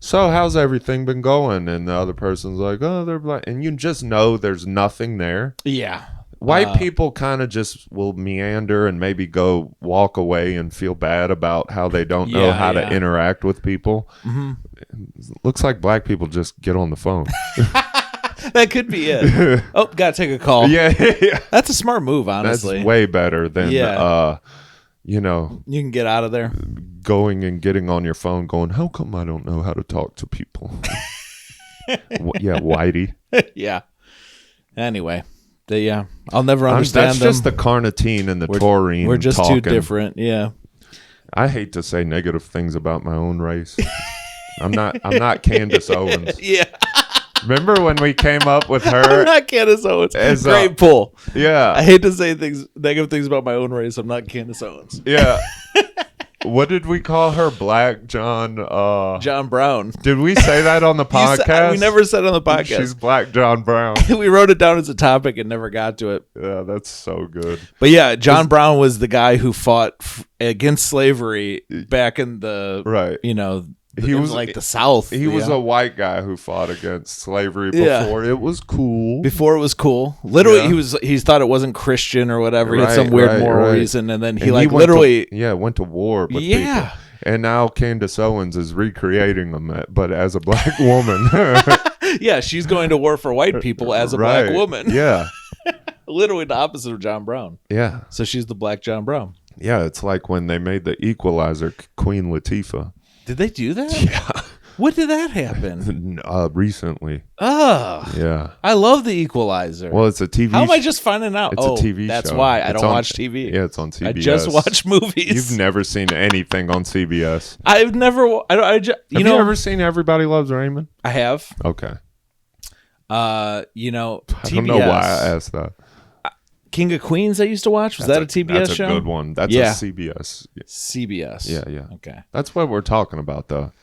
S1: so how's everything been going? And the other person's like, oh, they're black. And you just know there's nothing there.
S2: Yeah.
S1: White people kind of just will meander and maybe go walk away and feel bad about how they don't know how to interact with people. Mm-hmm. Looks like black people just get on the phone.
S2: That could be it. Oh, gotta take a call.
S1: Yeah.
S2: That's a smart move, honestly.
S1: That's way better than,
S2: you can get out of there.
S1: Going and getting on your phone going, how come I don't know how to talk to people? Whitey.
S2: Yeah. Anyway, I'll never understand
S1: that's
S2: them.
S1: just the carnitine and the taurine.
S2: We're just
S1: talking.
S2: too different. Yeah.
S1: I hate to say negative things about my own race. I'm not Candace Owens.
S2: Yeah.
S1: Remember when we came up with her?
S2: I'm not Candace Owens. Great pull.
S1: Yeah.
S2: I hate to say negative things about my own race. I'm not Candace Owens.
S1: Yeah. What did we call her? Black John?
S2: John Brown.
S1: Did we say that on the podcast?
S2: We never said on the podcast.
S1: She's Black John Brown.
S2: We wrote it down as a topic and never got to it.
S1: Yeah, that's so good.
S2: But yeah, John Brown was the guy who fought against slavery back in the
S1: he was
S2: like the South.
S1: He was a white guy who fought against slavery before it was cool.
S2: Before it was cool. Literally, he thought it wasn't Christian or whatever. He had some weird moral reason, and then he went
S1: to war with people. And now Candace Owens is recreating them, but as a black woman.
S2: Yeah, she's going to war for white people as a black woman.
S1: Yeah.
S2: Literally the opposite of John Brown.
S1: Yeah.
S2: So she's the black John Brown.
S1: Yeah, it's like when they made the Equalizer, Queen Latifah.
S2: Did they do that?
S1: Yeah.
S2: When did that happen?
S1: Recently.
S2: Oh.
S1: Yeah.
S2: I love the Equalizer.
S1: Well, it's a TV
S2: How am I just finding out?
S1: It's a TV
S2: that's
S1: show.
S2: why I don't watch TV.
S1: Yeah, it's on CBS.
S2: I just watch movies.
S1: You've never seen anything on CBS.
S2: I've never. Have you
S1: ever seen Everybody Loves Raymond?
S2: I have.
S1: Okay.
S2: TBS.
S1: I don't know why I asked that.
S2: King of Queens I used to watch. Was that a TBS
S1: that's
S2: show?
S1: That's a good one. That's a CBS.
S2: CBS.
S1: Yeah.
S2: Okay.
S1: That's what we're talking about, though.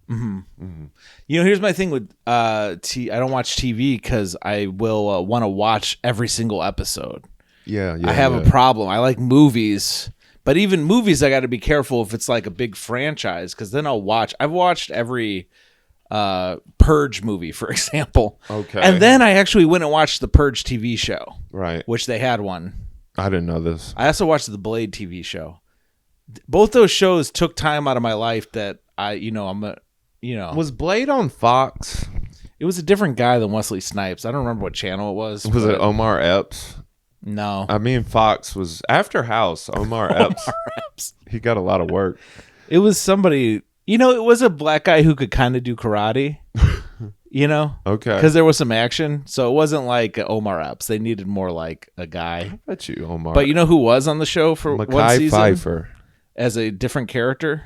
S2: Mm-hmm. Mm-hmm. Here's my thing with I don't watch TV because I will want to watch every single episode.
S1: Yeah.
S2: I have a problem. I like movies, but even movies I got to be careful if it's like a big franchise because then I'll watch. I've watched every Purge movie, for example.
S1: Okay.
S2: And then I actually went and watched the Purge TV show. Right. Which they had one.
S1: I didn't know this.
S2: I also watched the Blade TV show. Both those shows took time out of my life that Was
S1: Blade on Fox?
S2: It was a different guy than Wesley Snipes. I don't remember what channel it was.
S1: Was it Omar Epps?
S2: No.
S1: I mean, Fox was after House. Omar Epps. He got a lot of work.
S2: It was somebody... it was a black guy who could kind of do karate, Okay. Because there was some action. So it wasn't like Omar Epps. They needed more like a guy.
S1: I bet you Omar.
S2: But you know who was on the show for one season?
S1: Pfeiffer.
S2: As a different character?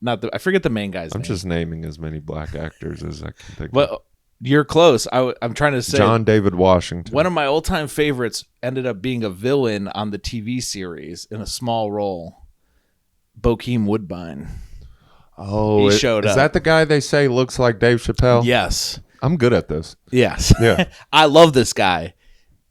S2: I forget the main guy's name.
S1: I'm just naming as many black actors as I can think of.
S2: Well, you're close. I'm trying to say...
S1: John David Washington.
S2: One of my old-time favorites ended up being a villain on the TV series in a small role. Bokeem Woodbine.
S1: Oh,
S2: he showed up.
S1: Is that the guy they say looks like Dave Chappelle?
S2: Yes.
S1: I'm good at this.
S2: Yes.
S1: Yeah.
S2: I love this guy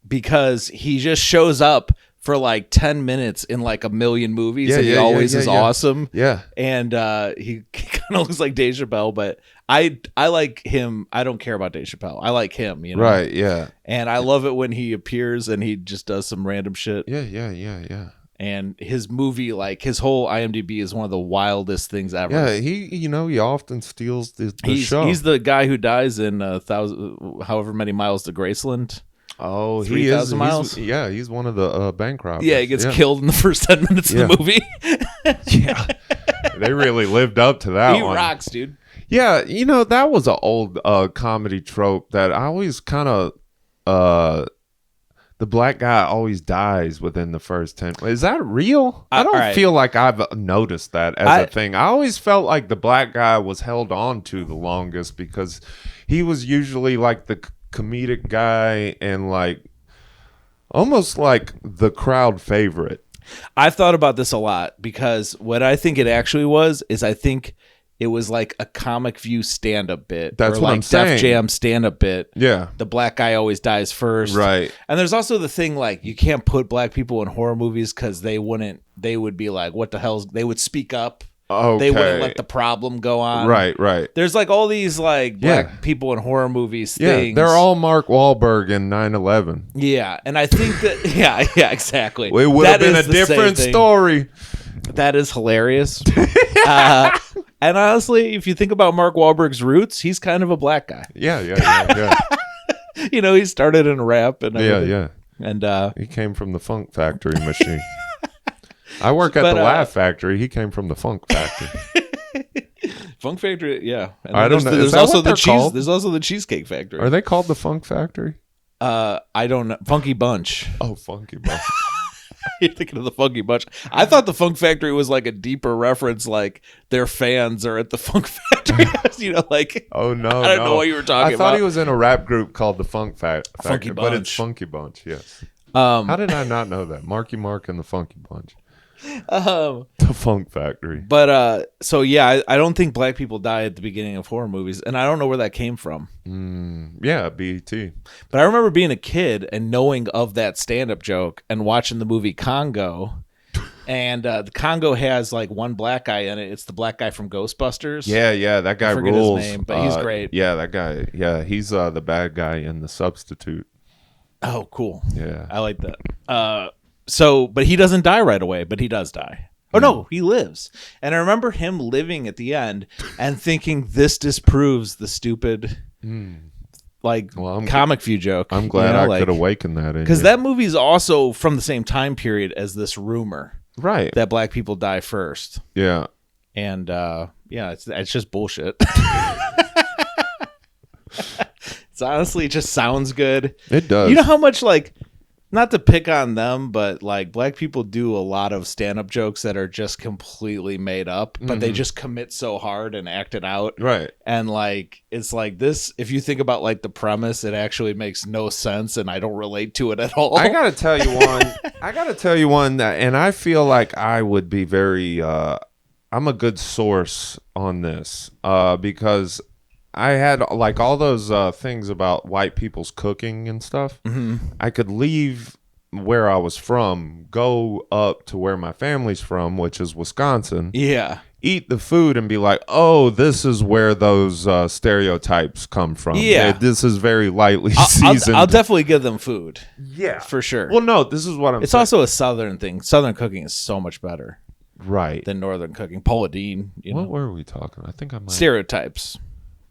S2: because he just shows up for like 10 minutes in like a million movies and he always is awesome.
S1: Yeah.
S2: And he kind of looks like Dave Chappelle, but I like him. I don't care about Dave Chappelle. I like him,
S1: Right, yeah.
S2: And I love it when he appears and he just does some random shit.
S1: Yeah.
S2: And his movie, like his whole IMDb is one of the wildest things ever.
S1: Yeah, he often steals the show.
S2: He's the guy who dies in however many miles to Graceland.
S1: Oh,
S2: 3,000 miles.
S1: He's one of the bank robbers.
S2: Yeah, he gets killed in the first 10 minutes of the movie.
S1: Yeah, they really lived up to that.
S2: He rocks, dude.
S1: Yeah, that was an old comedy trope that I always kind of. The black guy always dies within the first 10. Is that real? I don't feel like I've noticed that as a thing. I always felt like the black guy was held on to the longest because he was usually like the comedic guy and like almost like the crowd favorite.
S2: I've thought about this a lot because what I think it actually was is I think it was like a Comic View stand-up bit.
S1: That's
S2: or
S1: what
S2: like
S1: I'm saying.
S2: Def Jam stand-up bit.
S1: Yeah.
S2: The black guy always dies first.
S1: Right.
S2: And there's also the thing like you can't put black people in horror movies because they would be like, what the hell? They would speak up.
S1: Okay.
S2: They wouldn't let the problem go on.
S1: Right.
S2: There's like all these like black people in horror movies things.
S1: They're all Mark Wahlberg in 9/11.
S2: Yeah, and I think that yeah, exactly.
S1: It would have been a different story.
S2: That is hilarious. And honestly, if you think about Mark Wahlberg's roots, he's kind of a black guy.
S1: Yeah.
S2: He started in rap and everything.
S1: Yeah.
S2: And
S1: he came from the Funk Factory machine. I work at the Laugh Factory. He came from the Funk Factory.
S2: Funk Factory, yeah. And
S1: I don't know.
S2: There's also the cheese. There's also the Cheesecake Factory.
S1: Are they called the Funk Factory?
S2: I don't know. Funky Bunch.
S1: Oh, Funky Bunch.
S2: You're thinking of the Funky Bunch. I thought the Funk Factory was like a deeper reference, like their fans are at the Funk Factory. Like
S1: oh no,
S2: I don't know what you were talking about.
S1: I thought he was in a rap group called the Funk Factory,
S2: Funky Bunch.
S1: but it's Funky Bunch. Yes. How did I not know that? Marky Mark and the Funky Bunch. The Funk Factory.
S2: But so yeah, I don't think black people die at the beginning of horror movies, and I don't know where that came from.
S1: Yeah, BET.
S2: But I remember being a kid and knowing of that stand-up joke and watching the movie Congo, And the Congo has like one black guy in it. It's the black guy from Ghostbusters.
S1: Yeah, that guy
S2: I forget
S1: rules.
S2: his name, but he's great.
S1: Yeah, that guy. Yeah, he's the bad guy in The Substitute.
S2: Oh, cool.
S1: Yeah,
S2: I like that. But he doesn't die right away, but he does die. Oh, no, he lives. And I remember him living at the end and thinking this disproves the stupid, comic view joke.
S1: I'm glad I could awaken that in
S2: because that movie's also from the same time period as this rumor.
S1: Right.
S2: That black people die first.
S1: Yeah.
S2: And, it's just bullshit. It's honestly, it just sounds good.
S1: It does.
S2: You know how much, like, not to pick on them, but, like, black people do a lot of stand-up jokes that are just completely made up, but they just commit so hard and act it out.
S1: Right.
S2: And, like, it's like this, if you think about, like, the premise, it actually makes no sense, and I don't relate to it at all.
S1: I gotta tell you one. And I feel like I would be very I'm a good source on this because I had like all those things about white people's cooking and stuff. I could leave where I was from, go up to where my family's from, which is Wisconsin.
S2: Yeah.
S1: Eat the food and be like, oh, this is where those stereotypes come from.
S2: Yeah.
S1: This is very lightly seasoned.
S2: I'll definitely give them food.
S1: Yeah.
S2: For sure.
S1: Well, no, this is what I'm saying.
S2: It's also a Southern thing. Southern cooking is so much better.
S1: Right.
S2: Than Northern cooking. Paula Deen.
S1: What were we talking? I think I might.
S2: Stereotypes.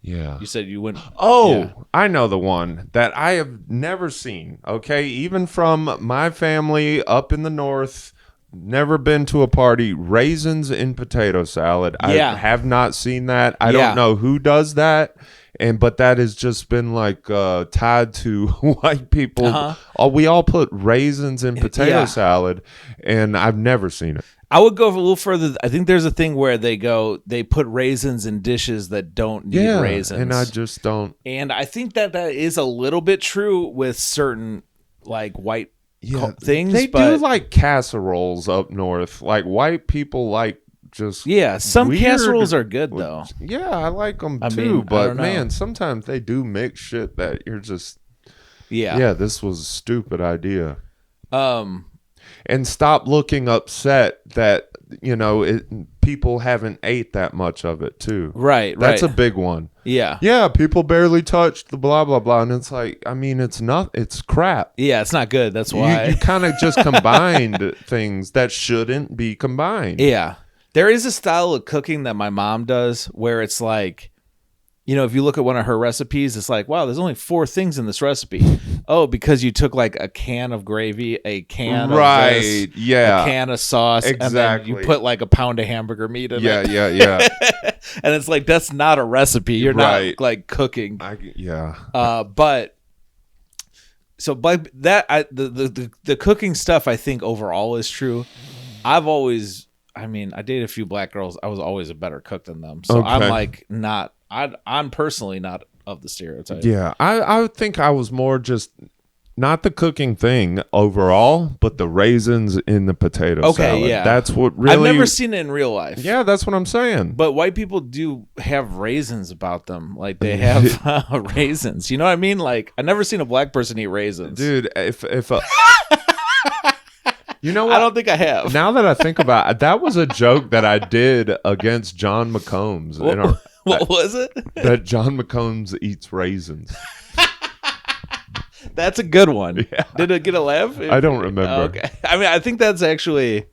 S1: Yeah.
S2: You said you wouldn't.
S1: Oh,
S2: yeah.
S1: I know the one that I have never seen. Okay. Even from my family up in the north, never been to a party. Raisins in potato salad.
S2: Yeah.
S1: I have not seen that. I don't know who does that. But that has just been like tied to white people. We all put raisins in potato salad, and I've never seen it.
S2: I would go a little further. I think there's a thing where they put raisins in dishes that don't need raisins.
S1: And I just don't.
S2: And I think that is a little bit true with certain like white things.
S1: They do like casseroles up north. Like white people like just
S2: some
S1: weird.
S2: Casseroles are good though.
S1: Yeah, I like them too.
S2: mean,
S1: but man, sometimes they do mix shit that you're just this was a stupid idea. And stop looking upset that people haven't ate that much of it too.
S2: Right.
S1: That's a big one.
S2: Yeah.
S1: People barely touched the blah blah blah, and it's like, I mean, it's crap.
S2: Yeah, it's not good. That's why
S1: you kind of just combined things that shouldn't be combined.
S2: Yeah. There is a style of cooking that my mom does where it's like, if you look at one of her recipes, it's like, wow, there's only 4 things in this recipe. Oh, because you took like a can of gravy, a can of this, a can of sauce, and then you put like a pound of hamburger meat in it.
S1: Yeah.
S2: And it's like, that's not a recipe. You're not like cooking. But so by that, the cooking stuff, I think overall is true. I dated a few black girls. I was always a better cook than them. So I'm like I'm personally not of the stereotype.
S1: Yeah, I think I was more just not the cooking thing overall, but the raisins in the potato salad.
S2: Yeah.
S1: That's what really...
S2: I've never seen it in real life.
S1: Yeah, that's what I'm saying.
S2: But white people do have raisins about them. Like, they have raisins. You know what I mean? Like, I've never seen a black person eat raisins.
S1: Dude, if you know what?
S2: I don't think I have.
S1: Now that I think about it, that was a joke that I did against John McCombs.
S2: What was it?
S1: That John McCombs eats raisins.
S2: That's a good one.
S1: Yeah.
S2: Did it get a laugh?
S1: I don't remember.
S2: Okay. I mean, I think that's actually...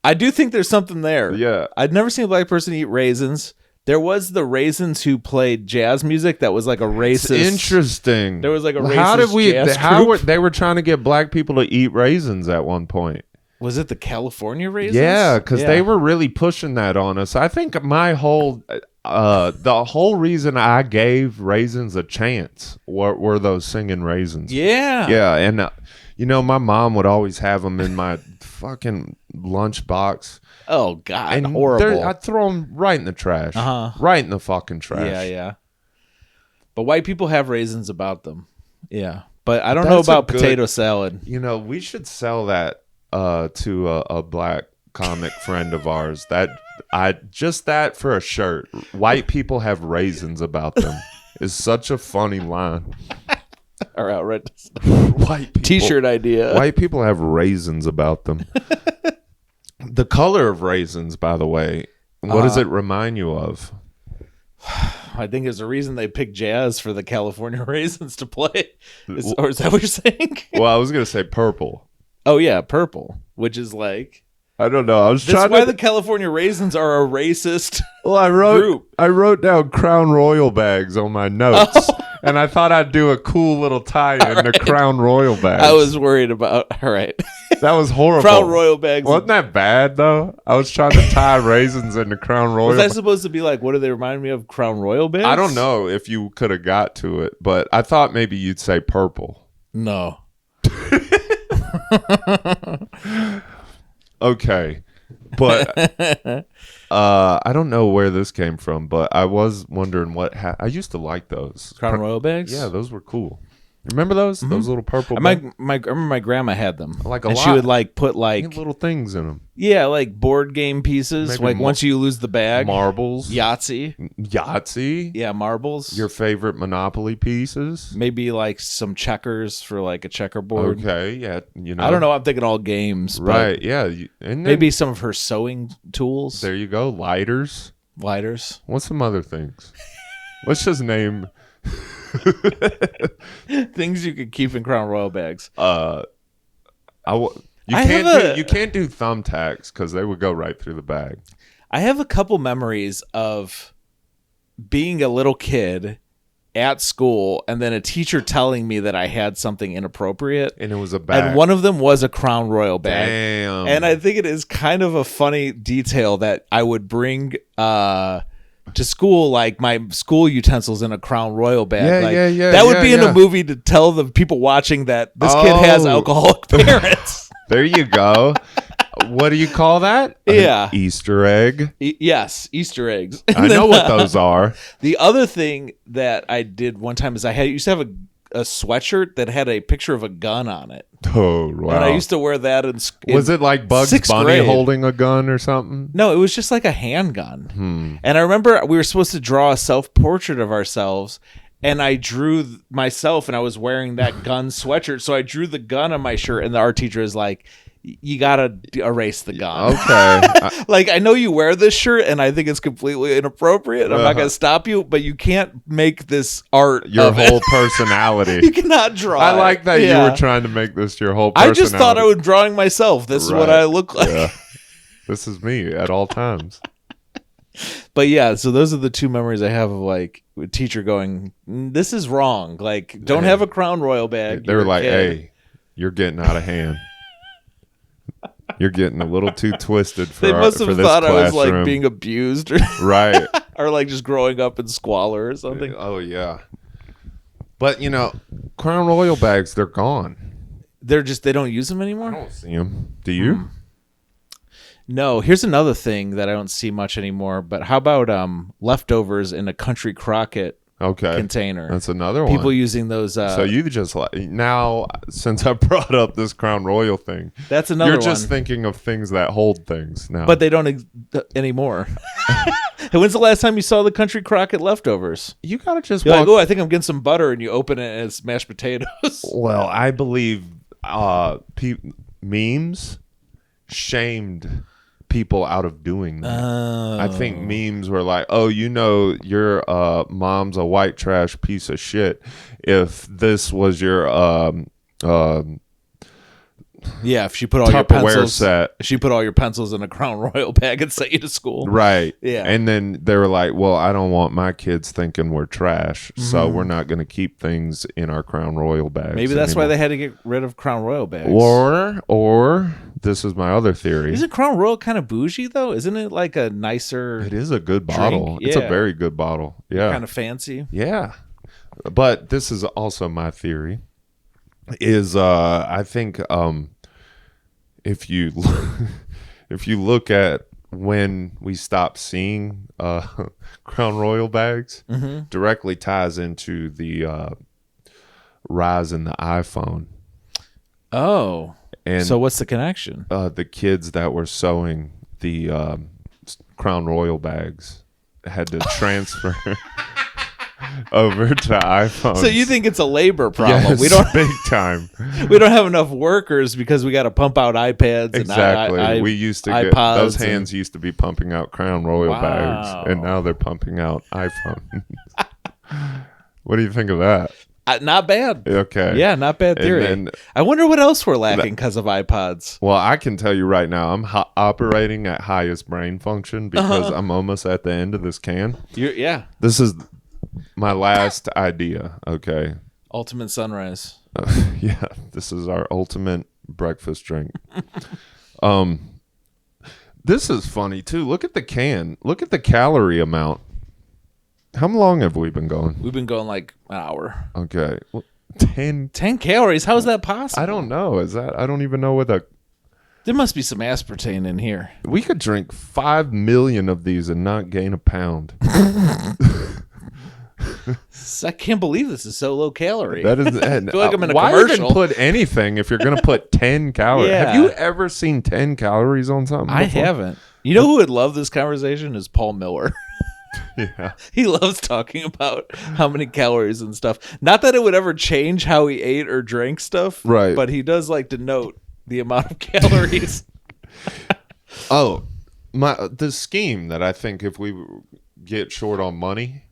S2: I do think there's something there.
S1: Yeah.
S2: I'd never seen a black person eat raisins. There was the raisins who played jazz music that was like a racist...
S1: It's interesting.
S2: There was like a racist jazz group.
S1: They were trying to get black people to eat raisins at one point.
S2: Was it the California raisins?
S1: Yeah, because they were really pushing that on us. I think my whole... the whole reason I gave raisins a chance were those singing raisins.
S2: Yeah.
S1: Yeah, and my mom would always have them in my fucking lunchbox.
S2: Oh, God,
S1: and
S2: horrible.
S1: I'd throw them right in the trash. Right in the fucking trash.
S2: Yeah. But white people have raisins about them. Yeah. But I don't know about potato salad.
S1: We should sell that to a black comic friend of ours. That for a shirt. White people have raisins about them is such a funny line.
S2: Or outright
S1: White people,
S2: T-shirt idea.
S1: White people have raisins about them. The color of raisins, by the way, what does it remind you of?
S2: I think there's a reason they picked jazz for the California raisins to play. Or is that what you're saying?
S1: Well, I was going to say purple.
S2: Oh, yeah, purple, which is like...
S1: I don't know.
S2: That's why the California raisins are a racist
S1: group. I wrote down Crown Royal bags on my notes, and I thought I'd do a cool little tie-in to Crown Royal bags.
S2: I was worried about... All right.
S1: That was horrible.
S2: Crown Royal bags.
S1: Wasn't that bad, though? I was trying to tie raisins into Crown Royal.
S2: Was that supposed to be like, what do they remind me of, Crown Royal bags?
S1: I don't know if you could have got to it, but I thought maybe you'd say purple.
S2: No.
S1: Okay. But I don't know where this came from, but I was wondering what I used to like those.
S2: Crown Royal bags?
S1: Yeah, those were cool. Remember those? Mm-hmm. Those little purple
S2: I remember my grandma had them.
S1: Like a
S2: and
S1: lot.
S2: She would like put like
S1: little things in them.
S2: Yeah, like board game pieces.
S1: Maybe
S2: like once you lose the bag.
S1: Marbles.
S2: Yahtzee. Yeah, marbles.
S1: Your favorite Monopoly pieces.
S2: Maybe like some checkers for like a checkerboard.
S1: Okay, yeah.
S2: I don't know. I'm thinking all games.
S1: Right, yeah. And
S2: maybe some of her sewing tools.
S1: There you go. Lighters. What's some other things? Let's just name...
S2: things you could keep in Crown Royal bags.
S1: You can't do thumbtacks because they would go right through the bag.
S2: I have a couple memories of being a little kid at school and then a teacher telling me that I had something inappropriate.
S1: And it was a bag.
S2: And one of them was a Crown Royal bag.
S1: Damn.
S2: And I think it is kind of a funny detail that I would bring to school, like my school utensils in a Crown Royal bag. That would be in a movie to tell the people watching that this kid has alcoholic parents.
S1: There you go. What do you call that?
S2: Yeah.
S1: Easter egg.
S2: Yes, Easter eggs.
S1: I know what those are.
S2: The other thing that I did one time is I used to have a sweatshirt that had a picture of a gun on it.
S1: Oh, wow.
S2: And I used to wear that
S1: was it like Bugs Bunny grade. Holding a gun or something?
S2: No, it was just like a handgun. And I remember we were supposed to draw a self-portrait of ourselves, and I drew myself, and I was wearing that gun sweatshirt. So I drew the gun on my shirt, and the art teacher is like, you gotta erase the gun.
S1: Okay.
S2: Like, I know you wear this shirt and I think it's completely inappropriate. I'm not gonna stop you, but you can't make this art
S1: your whole personality.
S2: You cannot draw.
S1: I like that you were trying to make this your whole personality.
S2: I just thought I was drawing myself. This is what I look like.
S1: Yeah. This is me at all times.
S2: But yeah, so those are the two memories I have of like a teacher going, this is wrong. Like, don't have a Crown Royal bag.
S1: They were like, hey, you're getting out of hand. You're getting a little too twisted for
S2: They must have thought
S1: classroom.
S2: I was like being abused or
S1: right.
S2: Or like just growing up in squalor or something.
S1: Oh yeah. But Crown Royal bags, they're gone.
S2: They don't use them anymore?
S1: I don't see them. Do you?
S2: No. Here's another thing that I don't see much anymore, but how about leftovers in a Country Crockett container?
S1: That's another one.
S2: People using those.
S1: So you just now, since I brought up this Crown Royal thing,
S2: that's another one.
S1: You're just thinking of things that hold things now.
S2: But they don't anymore. When's the last time you saw the Country Crockett leftovers?
S1: You gotta just
S2: You're like, I think I'm getting some butter, and you open it and it's mashed potatoes.
S1: Well, I believe memes shamed people out of doing that. I think memes were like, your mom's a white trash piece of shit if this was your
S2: if she put all your pencils set. If she put all your pencils in a Crown Royal bag and sent you to school.
S1: Right.
S2: Yeah.
S1: And then they were like, well, I don't want my kids thinking we're trash, so we're not going to keep things in our Crown Royal bags.
S2: Maybe that's why they had to get rid of Crown Royal bags.
S1: Or this is my other theory.
S2: Isn't Crown Royal kind of bougie though? Isn't it like a nicer
S1: It is a good bottle.
S2: Yeah.
S1: It's a very good bottle. Yeah.
S2: Kind of fancy.
S1: Yeah. But this is also my theory is I think if you look at when we stop seeing Crown Royal bags, directly ties into the rise in the iPhone.
S2: Oh,
S1: and
S2: so what's the connection?
S1: The kids that were sewing the Crown Royal bags had to transfer. over to iPhones.
S2: So you think it's a labor problem?
S1: Yes,
S2: We don't
S1: big time.
S2: we don't have enough workers because we got to pump out iPads.
S1: Exactly.
S2: And
S1: we used to get
S2: iPods
S1: those hands used to be pumping out Crown Royal
S2: Wow.
S1: bags, and now they're pumping out iPhones. What do you think of that?
S2: Not bad.
S1: Okay.
S2: Yeah, not bad theory.
S1: And then,
S2: I wonder what else we're lacking because of iPods.
S1: well, I can tell you right now, I'm operating at highest brain function because I'm almost at the end of this can.
S2: Yeah.
S1: This is my last idea. Okay.
S2: Ultimate sunrise.
S1: Yeah, this is our ultimate breakfast drink. This is funny too. Look at the can. Look at the calorie amount. How long have we been going?
S2: We've been going like an hour.
S1: Okay. Well, 10
S2: calories. How is that possible?
S1: I don't know. I don't even know what
S2: There must be some aspartame in here.
S1: we could drink 5 million of these and not gain a pound.
S2: I can't believe this is so low calorie.
S1: That is
S2: I feel like I'm in a
S1: why
S2: commercial.
S1: even put anything if you're going to put 10 calories?
S2: Yeah.
S1: Have you ever seen 10 calories on something
S2: I
S1: before?
S2: haven't. You know who would love this conversation is Paul Miller.
S1: Yeah.
S2: He loves talking about how many calories and stuff. Not that it would ever change how he ate or drank stuff,
S1: Right.
S2: But he does like to note the amount of calories.
S1: Oh, the scheme that I think if we get short on money,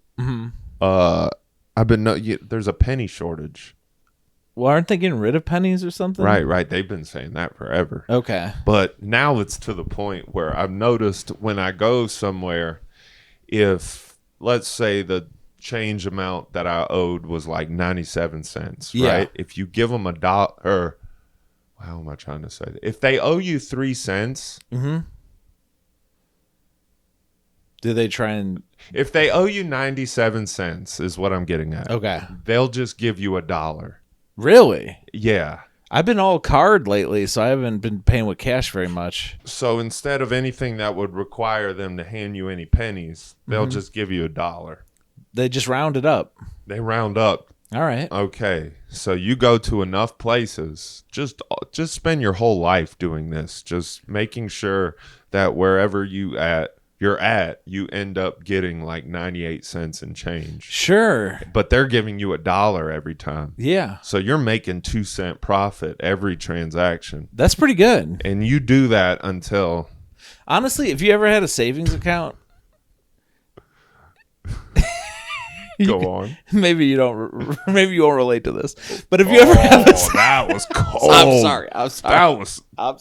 S1: there's a penny shortage.
S2: Well, aren't they getting rid of pennies or something?
S1: Right. They've been saying that forever.
S2: Okay.
S1: But now it's to the point where I've noticed when I go somewhere, if let's say the change amount that I owed was like 97 cents,
S2: Yeah.
S1: right? If you give them $1, how am I trying to say that? If they owe you 3 cents,
S2: Do they try and...
S1: if they owe you 97 cents is what I'm getting at.
S2: Okay.
S1: They'll just give you $1.
S2: Really?
S1: Yeah.
S2: I've been all card lately, so I haven't been paying with cash very much.
S1: So instead of anything that would require them to hand you any pennies, they'll just give you $1.
S2: They just round it up.
S1: They round up.
S2: All right.
S1: Okay. So you go to enough places, just spend your whole life doing this, just making sure that wherever you're at, you end up getting like 98 cents and change.
S2: Sure.
S1: But they're giving you $1 every time.
S2: Yeah.
S1: So you're making 2-cent profit every transaction.
S2: That's pretty good.
S1: And you do that until...
S2: Honestly, if you ever had a savings account...
S1: Go on.
S2: Maybe you don't. Maybe you won't relate to this. But if you ever have a...
S1: That was cold.
S2: I'm sorry.
S1: That was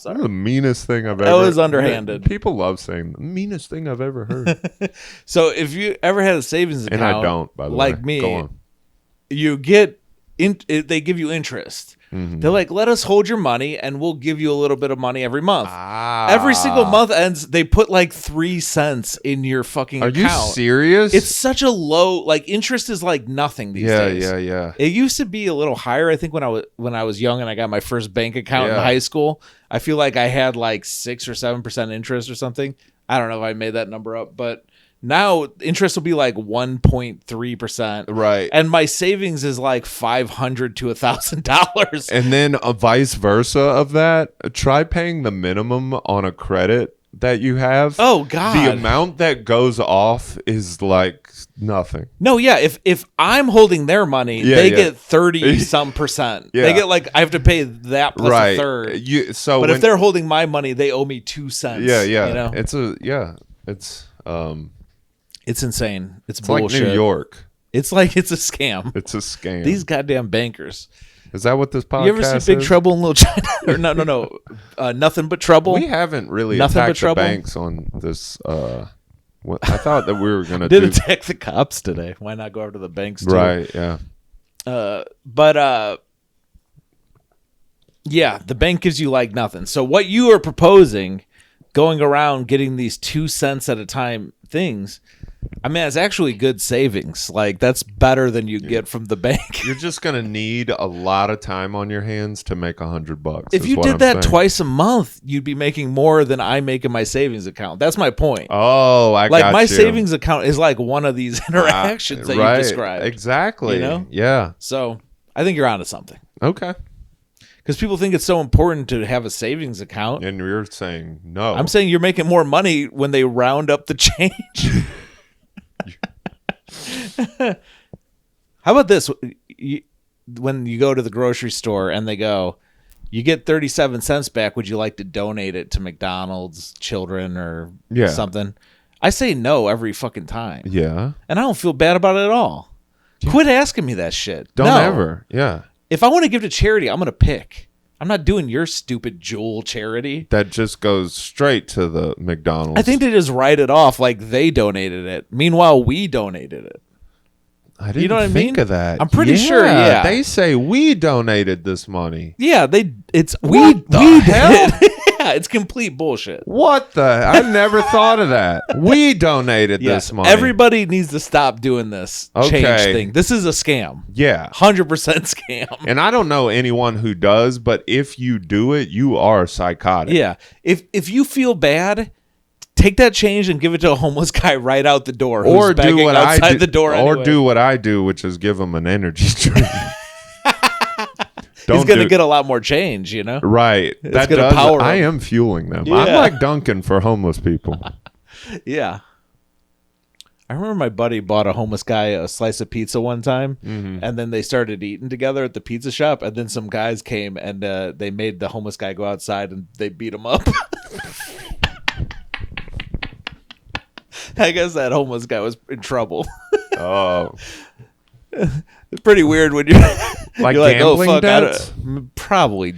S2: sorry.
S1: the meanest thing I've ever...
S2: That was underhanded.
S1: People love saying the meanest thing I've ever heard.
S2: So if you ever had a savings account...
S1: And I don't, by the way.
S2: Like me,
S1: Go on.
S2: you get... they give you interest. They're like, let us hold your money and we'll give you a little bit of money every month. Every single month ends, they put like 3 cents in your fucking account.
S1: Are you serious?
S2: It's such a low, like interest is like nothing these days.
S1: Yeah.
S2: It used to be a little higher. I think when I was young and I got my first bank account in high school, I feel like I had like 6 or 7% interest or something. I don't know if I made that number up, but now interest will be like 1.3%.
S1: Right.
S2: And my savings is like $500 to $1,000.
S1: And then a vice versa of that, try paying the minimum on a credit that you have.
S2: Oh God.
S1: The amount that goes off is like nothing.
S2: No, yeah. If I'm holding their money, they get 30%
S1: Yeah.
S2: They get like I have to pay that plus a third. But if they're holding my money, they owe me 2 cents.
S1: Yeah.
S2: You know?
S1: It's
S2: insane. It's
S1: like
S2: bullshit.
S1: New York.
S2: It's like it's a scam.
S1: It's a scam.
S2: These goddamn bankers.
S1: Is that what this podcast is?
S2: You ever see Big Trouble in Little China? Or no. Nothing But Trouble.
S1: We haven't really
S2: Nothing
S1: attacked
S2: But Trouble?
S1: the banks on this. I thought that we were going to
S2: Did
S1: do...
S2: attack the cops today. Why not go after the banks too?
S1: Right, yeah.
S2: Yeah, the bank gives you like nothing. So what you are proposing, going around getting these 2 cents at a time things, I mean, it's actually good savings. Like that's better than you get from the bank.
S1: You're just going to need a lot of time on your hands to make $100.
S2: If you did that twice a month, you'd be making more than I make in my savings account. That's my point.
S1: Oh, I got
S2: like my
S1: you.
S2: savings account is like one of these interactions that you described.
S1: Exactly.
S2: You know?
S1: Yeah.
S2: So I think you're onto something.
S1: Okay.
S2: Because people think it's so important to have a savings account.
S1: And you're saying no.
S2: I'm saying you're making more money when they round up the change. How about this? When you go to the grocery store and they go, you get 37 cents back. Would you like to donate it to McDonald's, children, or something? I say no every fucking time.
S1: Yeah.
S2: And I don't feel bad about it at all. Quit asking me that shit.
S1: Don't ever. Yeah.
S2: If I want to give to charity, I'm going to pick. I'm not doing your stupid Jewel charity.
S1: That just goes straight to the McDonald's.
S2: I think they just write it off like they donated it. Meanwhile, we donated it.
S1: I didn't think of that.
S2: I'm pretty sure, yeah.
S1: They say we donated this money.
S2: Yeah, we did. Yeah, it's complete bullshit.
S1: What the? I never thought of that. We donated this money.
S2: Everybody needs to stop doing this change thing. This is a scam.
S1: Yeah.
S2: 100% scam.
S1: And I don't know anyone who does, but if you do it, you are psychotic.
S2: Yeah. If you feel bad, take that change and give it to a homeless guy right out the door.
S1: Or do what I do.
S2: The door anyway.
S1: Or do what I do, which is give him an energy drink.
S2: He's going to get a lot more change, you know?
S1: Right.
S2: That's going to power him.
S1: I am fueling them.
S2: Yeah.
S1: I'm like Duncan for homeless people.
S2: Yeah. I remember my buddy bought a homeless guy a slice of pizza one time, and then they started eating together at the pizza shop, and then some guys came, and they made the homeless guy go outside, and they beat him up. I guess that homeless guy was in trouble.
S1: Oh.
S2: It's pretty weird when you're
S1: like
S2: you're
S1: gambling debts?
S2: Probably.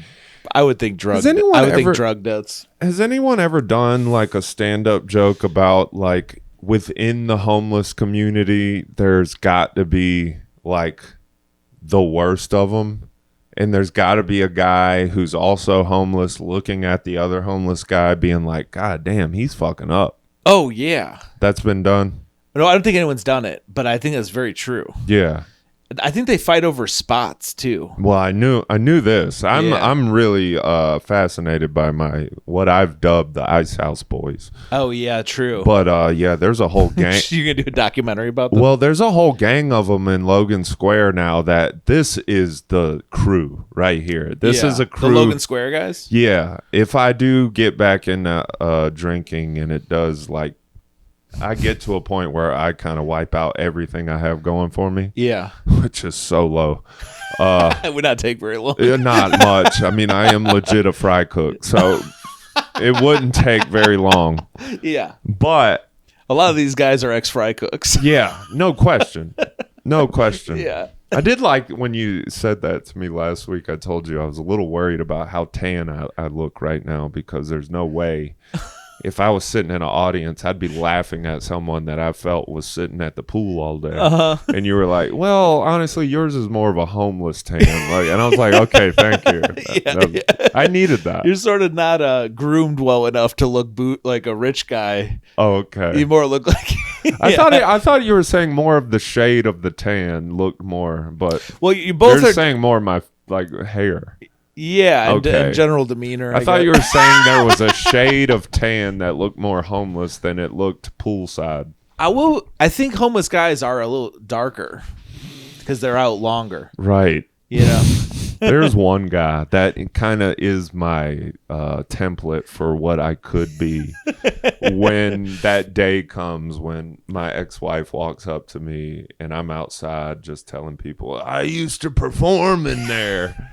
S2: I would think drug.
S1: Think
S2: drug debts.
S1: Has anyone ever done like a stand-up joke about like within the homeless community, there's got to be like the worst of them, and there's got to be a guy who's also homeless looking at the other homeless guy, being like, "God damn, he's fucking up."
S2: Oh yeah,
S1: that's been done.
S2: No, I don't think anyone's done it, but I think that's very true.
S1: Yeah.
S2: I think they fight over spots too.
S1: Well, I knew this. I'm really fascinated by what I've dubbed the Ice House Boys.
S2: Oh yeah, true.
S1: But yeah, there's a whole gang.
S2: You gonna do a documentary about them?
S1: Well, there's a whole gang of them in Logan Square now. That this is the crew right here. This is a crew.
S2: The Logan Square guys.
S1: Yeah. If I do get back into drinking, and it does like. I get to a point where I kind of wipe out everything I have going for me.
S2: Yeah.
S1: Which is so low.
S2: It would not take very long.
S1: Not much. I mean, I am legit a fry cook, so it wouldn't take very long.
S2: Yeah.
S1: But
S2: a lot of these guys are ex-fry cooks.
S1: Yeah. No question. No question.
S2: Yeah.
S1: I did like when you said that to me last week. I told you I was a little worried about how tan I look right now, because there's no way. If I was sitting in an audience, I'd be laughing at someone that I felt was sitting at the pool all day. And you were like, well, honestly, yours is more of a homeless tan. And I was like, okay, thank you. I needed that.
S2: You're sort of not groomed well enough to look like a rich guy.
S1: Oh, okay.
S2: You more look like...
S1: I thought you were saying more of the shade of the tan looked more, but
S2: well, you both
S1: are
S2: are
S1: saying more of my like hair.
S2: Yeah,
S1: okay.
S2: And general demeanor.
S1: I thought you were saying there was a shade of tan that looked more homeless than it looked poolside.
S2: I think homeless guys are a little darker because they're out longer.
S1: Right.
S2: You know?
S1: There's one guy that kind of is my template for what I could be when that day comes when my ex-wife walks up to me and I'm outside just telling people, I used to perform in there.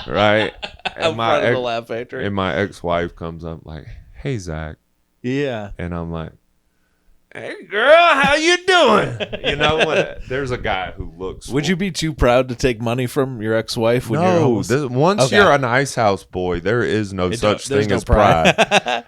S1: Right? And my ex-wife comes up like, hey, Zach.
S2: Yeah.
S1: And I'm like, hey, girl, how you doing? You know, there's a guy who looks...
S2: Would you be too proud to take money from your ex-wife when you're homeless?
S1: Once you're an Ice House boy, there is no such thing as pride.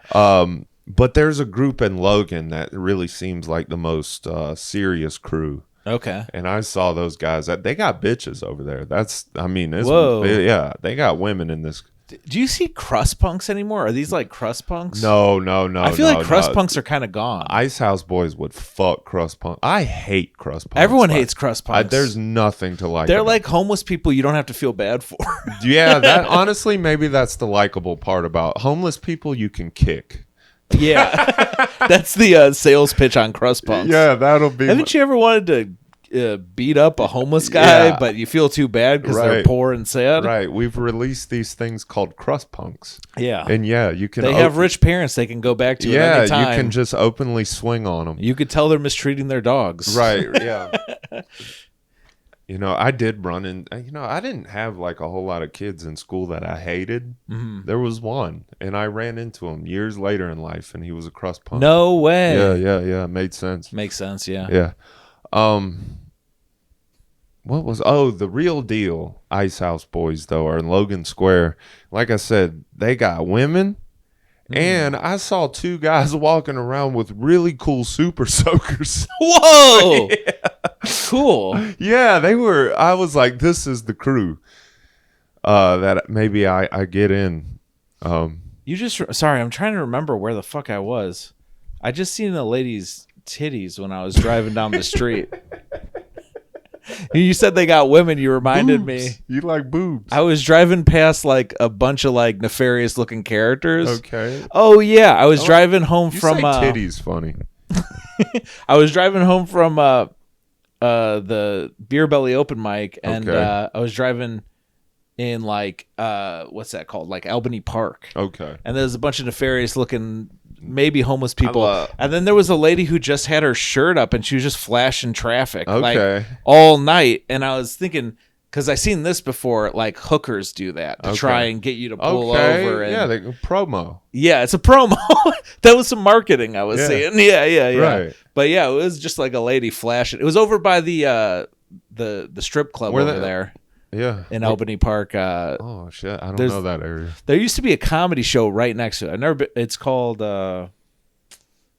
S1: But there's a group in Logan that really seems like the most serious crew.
S2: Okay.
S1: And I saw those guys. They got bitches over there.
S2: Whoa.
S1: Yeah, they got women in this...
S2: Do you see crust punks anymore? Are these like crust punks?
S1: No.
S2: I feel like crust punks are kind of gone.
S1: Ice House boys would fuck crust punks. I hate crust punks.
S2: Everyone hates crust punks.
S1: There's nothing to like.
S2: They're like homeless people you don't have to feel bad for.
S1: Yeah, that honestly, maybe that's the likable part about homeless people. You can kick.
S2: Yeah, that's the sales pitch on crust punks.
S1: Yeah, that'll be.
S2: Haven't you ever wanted to beat up a homeless guy, but you feel too bad because they're poor and sad?
S1: Right. We've released these things called crust punks.
S2: Yeah.
S1: And yeah, you can...
S2: They have rich parents they can go back to at any time.
S1: You can just openly swing on them.
S2: You could tell they're mistreating their dogs.
S1: Right, yeah. I did run in, I didn't have like a whole lot of kids in school that I hated.
S2: Mm-hmm.
S1: There was one, and I ran into him years later in life, and he was a crust punk.
S2: No way.
S1: Yeah. It made sense.
S2: Makes sense, yeah.
S1: Yeah. The Real Deal Ice House Boys, though, are in Logan Square. Like I said, they got women. And I saw two guys walking around with really cool super soakers.
S2: Whoa! Yeah. Cool.
S1: Yeah, they were. I was like, this is the crew that maybe I get in.
S2: Sorry, I'm trying to remember where the fuck I was. I just seen a lady's titties when I was driving down the street. You said they got women. You reminded me.
S1: You like boobs.
S2: I was driving past like a bunch of like nefarious looking characters.
S1: Okay.
S2: Oh yeah, I was driving home from.
S1: You say titties funny.
S2: I was driving home from the Beer Belly open mic, and I was driving in like what's that called? Like Albany Park.
S1: Okay.
S2: And there's a bunch of nefarious looking. Maybe homeless people, and then there was a lady who just had her shirt up and she was just flashing traffic like all night. And I was thinking, because I seen this before, like hookers do that to try and get you to pull over. And,
S1: they promo.
S2: Yeah, it's a promo. That was some marketing I was seeing. Yeah.
S1: Right.
S2: But yeah, it was just like a lady flashing. It was over by the strip club over there.
S1: Yeah,
S2: in Albany Park.
S1: Oh shit, I don't know that area.
S2: There used to be a comedy show right next to it. I never been, it's called. I'm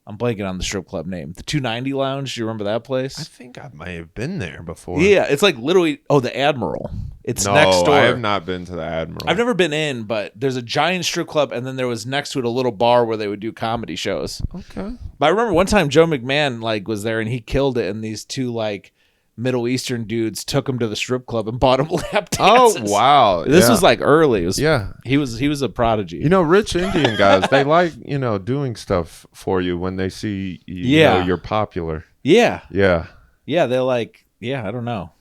S2: blanking on the strip club name. The 290 Lounge. Do you remember that place?
S1: I think I may have been there before.
S2: Yeah, it's like literally. Oh, the Admiral. It's next door.
S1: I have not been to the Admiral.
S2: I've never been in, but there's a giant strip club, and then there was next to it a little bar where they would do comedy shows.
S1: Okay.
S2: But I remember one time Joe McMahon like was there, and he killed it, and these two like Middle Eastern dudes took him to the strip club and bought him lap dances.
S1: Oh wow!
S2: This was like early. It was,
S1: yeah,
S2: he was a prodigy.
S1: Rich Indian guys, they like doing stuff for you when they see you're popular.
S2: Yeah.
S1: They're
S2: like, I don't know.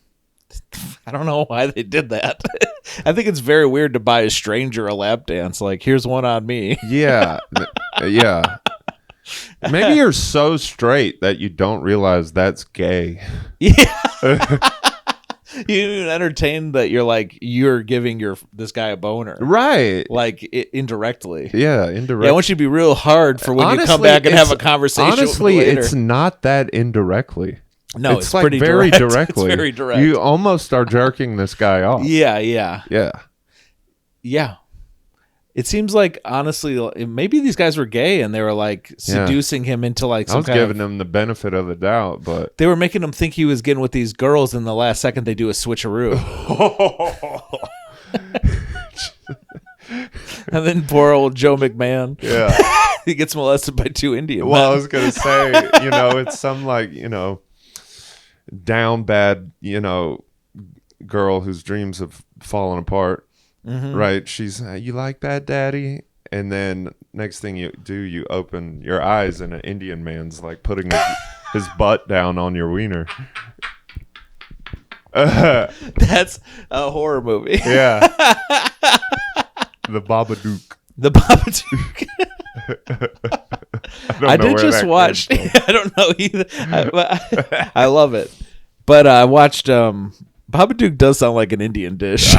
S2: I don't know why they did that. I think it's very weird to buy a stranger a lap dance. Like, here's one on me.
S1: Yeah. Maybe you're so straight that you don't realize that's gay.
S2: Yeah. You even entertain that you're giving this guy a boner.
S1: Right.
S2: Like indirectly.
S1: Yeah, indirectly.
S2: Yeah, I want you to be real hard for when you come back and have a conversation
S1: honestly,
S2: with me later.
S1: It's not that indirectly.
S2: No,
S1: it's
S2: like pretty
S1: very
S2: direct.
S1: directly.
S2: It's very direct.
S1: You almost are jerking this guy off.
S2: Yeah.
S1: Yeah.
S2: It seems like, honestly, maybe these guys were gay and they were like seducing him into like some
S1: I was giving him the benefit of the doubt, but
S2: they were making him think he was getting with these girls, and the last second they do a switcheroo. And then poor old Joe McMahon.
S1: Yeah.
S2: He gets molested by two Indian
S1: men. I
S2: I
S1: was going to say, it's some like, down bad, girl whose dreams have fallen apart. Mm-hmm. Right, she's you like that, daddy? And then next thing you do, you open your eyes and an Indian man's like putting his butt down on your wiener.
S2: That's a horror movie.
S1: Yeah. The Babadook.
S2: The Babadook. I did just watch. I don't know either. I love it, but I watched. Babadook does sound like an Indian dish.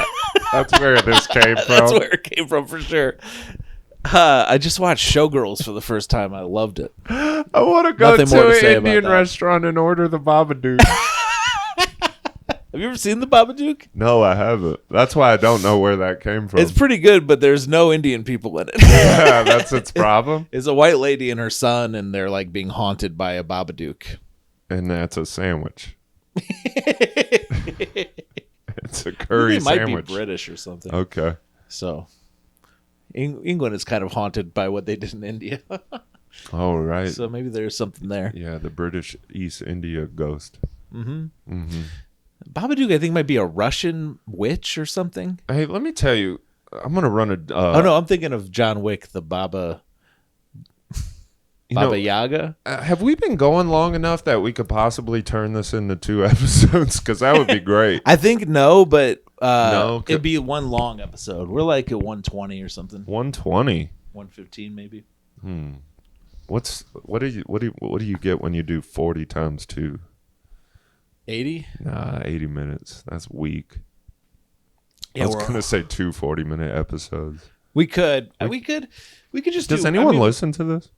S1: That's where this came from.
S2: That's where it came from for sure. I just watched Showgirls for the first time. I loved it.
S1: I want to go to an Indian restaurant and order the Babadook.
S2: Have you ever seen the Babadook?
S1: No, I haven't. That's why I don't know where that came from.
S2: It's pretty good, but there's no Indian people in it.
S1: Yeah, that's its problem.
S2: It's a white lady and her son, and they're like being haunted by a Babadook.
S1: And that's a sandwich. It's a curry sandwich.
S2: Might be British or something.
S1: Okay.
S2: So England is kind of haunted by what they did in India.
S1: Oh, right.
S2: So maybe there's something there.
S1: Yeah, the British East India ghost.
S2: Mm-hmm. Babadook, I think, might be a Russian witch or something.
S1: Hey, let me tell you, I'm going to run a...
S2: oh, no, I'm thinking of John Wick, the Baba Yaga.
S1: Have we been going long enough that we could possibly turn this into 2 episodes? Because that would be great.
S2: I think no, but it'd be one long episode. We're like at 120 or something.
S1: 120?
S2: 115 maybe.
S1: What do you get when you do 40 times 2?
S2: 80?
S1: Nah, 80 minutes. That's weak.
S2: Yeah,
S1: I was going to say 2 40-minute episodes.
S2: We could just
S1: Does anyone listen to this?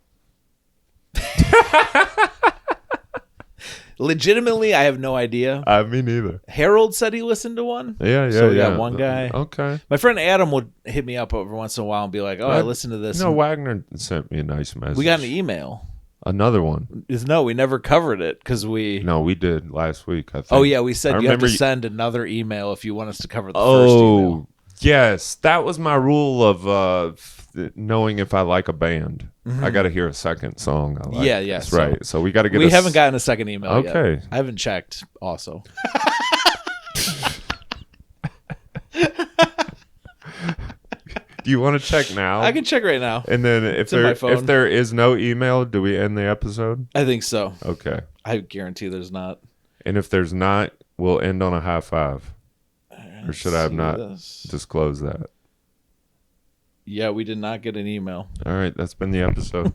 S2: Legitimately, I have no idea.
S1: Me neither.
S2: Harold said he listened to one.
S1: Yeah.
S2: So we got one guy.
S1: Okay.
S2: My friend Adam would hit me up every once in a while and be like, "Oh, I listened to this."
S1: Wagner sent me a nice message.
S2: We got an email.
S1: Another one.
S2: No, we never covered it because we.
S1: No, we did last week, I think.
S2: Oh, yeah, we said you have to send another email if you want us to cover the first email.
S1: Yes. That was my rule of knowing if I like a band.
S2: Mm-hmm.
S1: I got to hear a second song I like.
S2: Yeah.
S1: That's right. So we got to get
S2: We haven't gotten a second email yet.
S1: Okay.
S2: I haven't checked also.
S1: Do you want to check now?
S2: I can check right now.
S1: And then if there is no email, do we end the episode?
S2: I think so.
S1: Okay.
S2: I guarantee there's not.
S1: And if there's not, we'll end on a high five. Or should I have not disclosed that?
S2: Yeah, we did not get an email.
S1: All right, that's been the episode.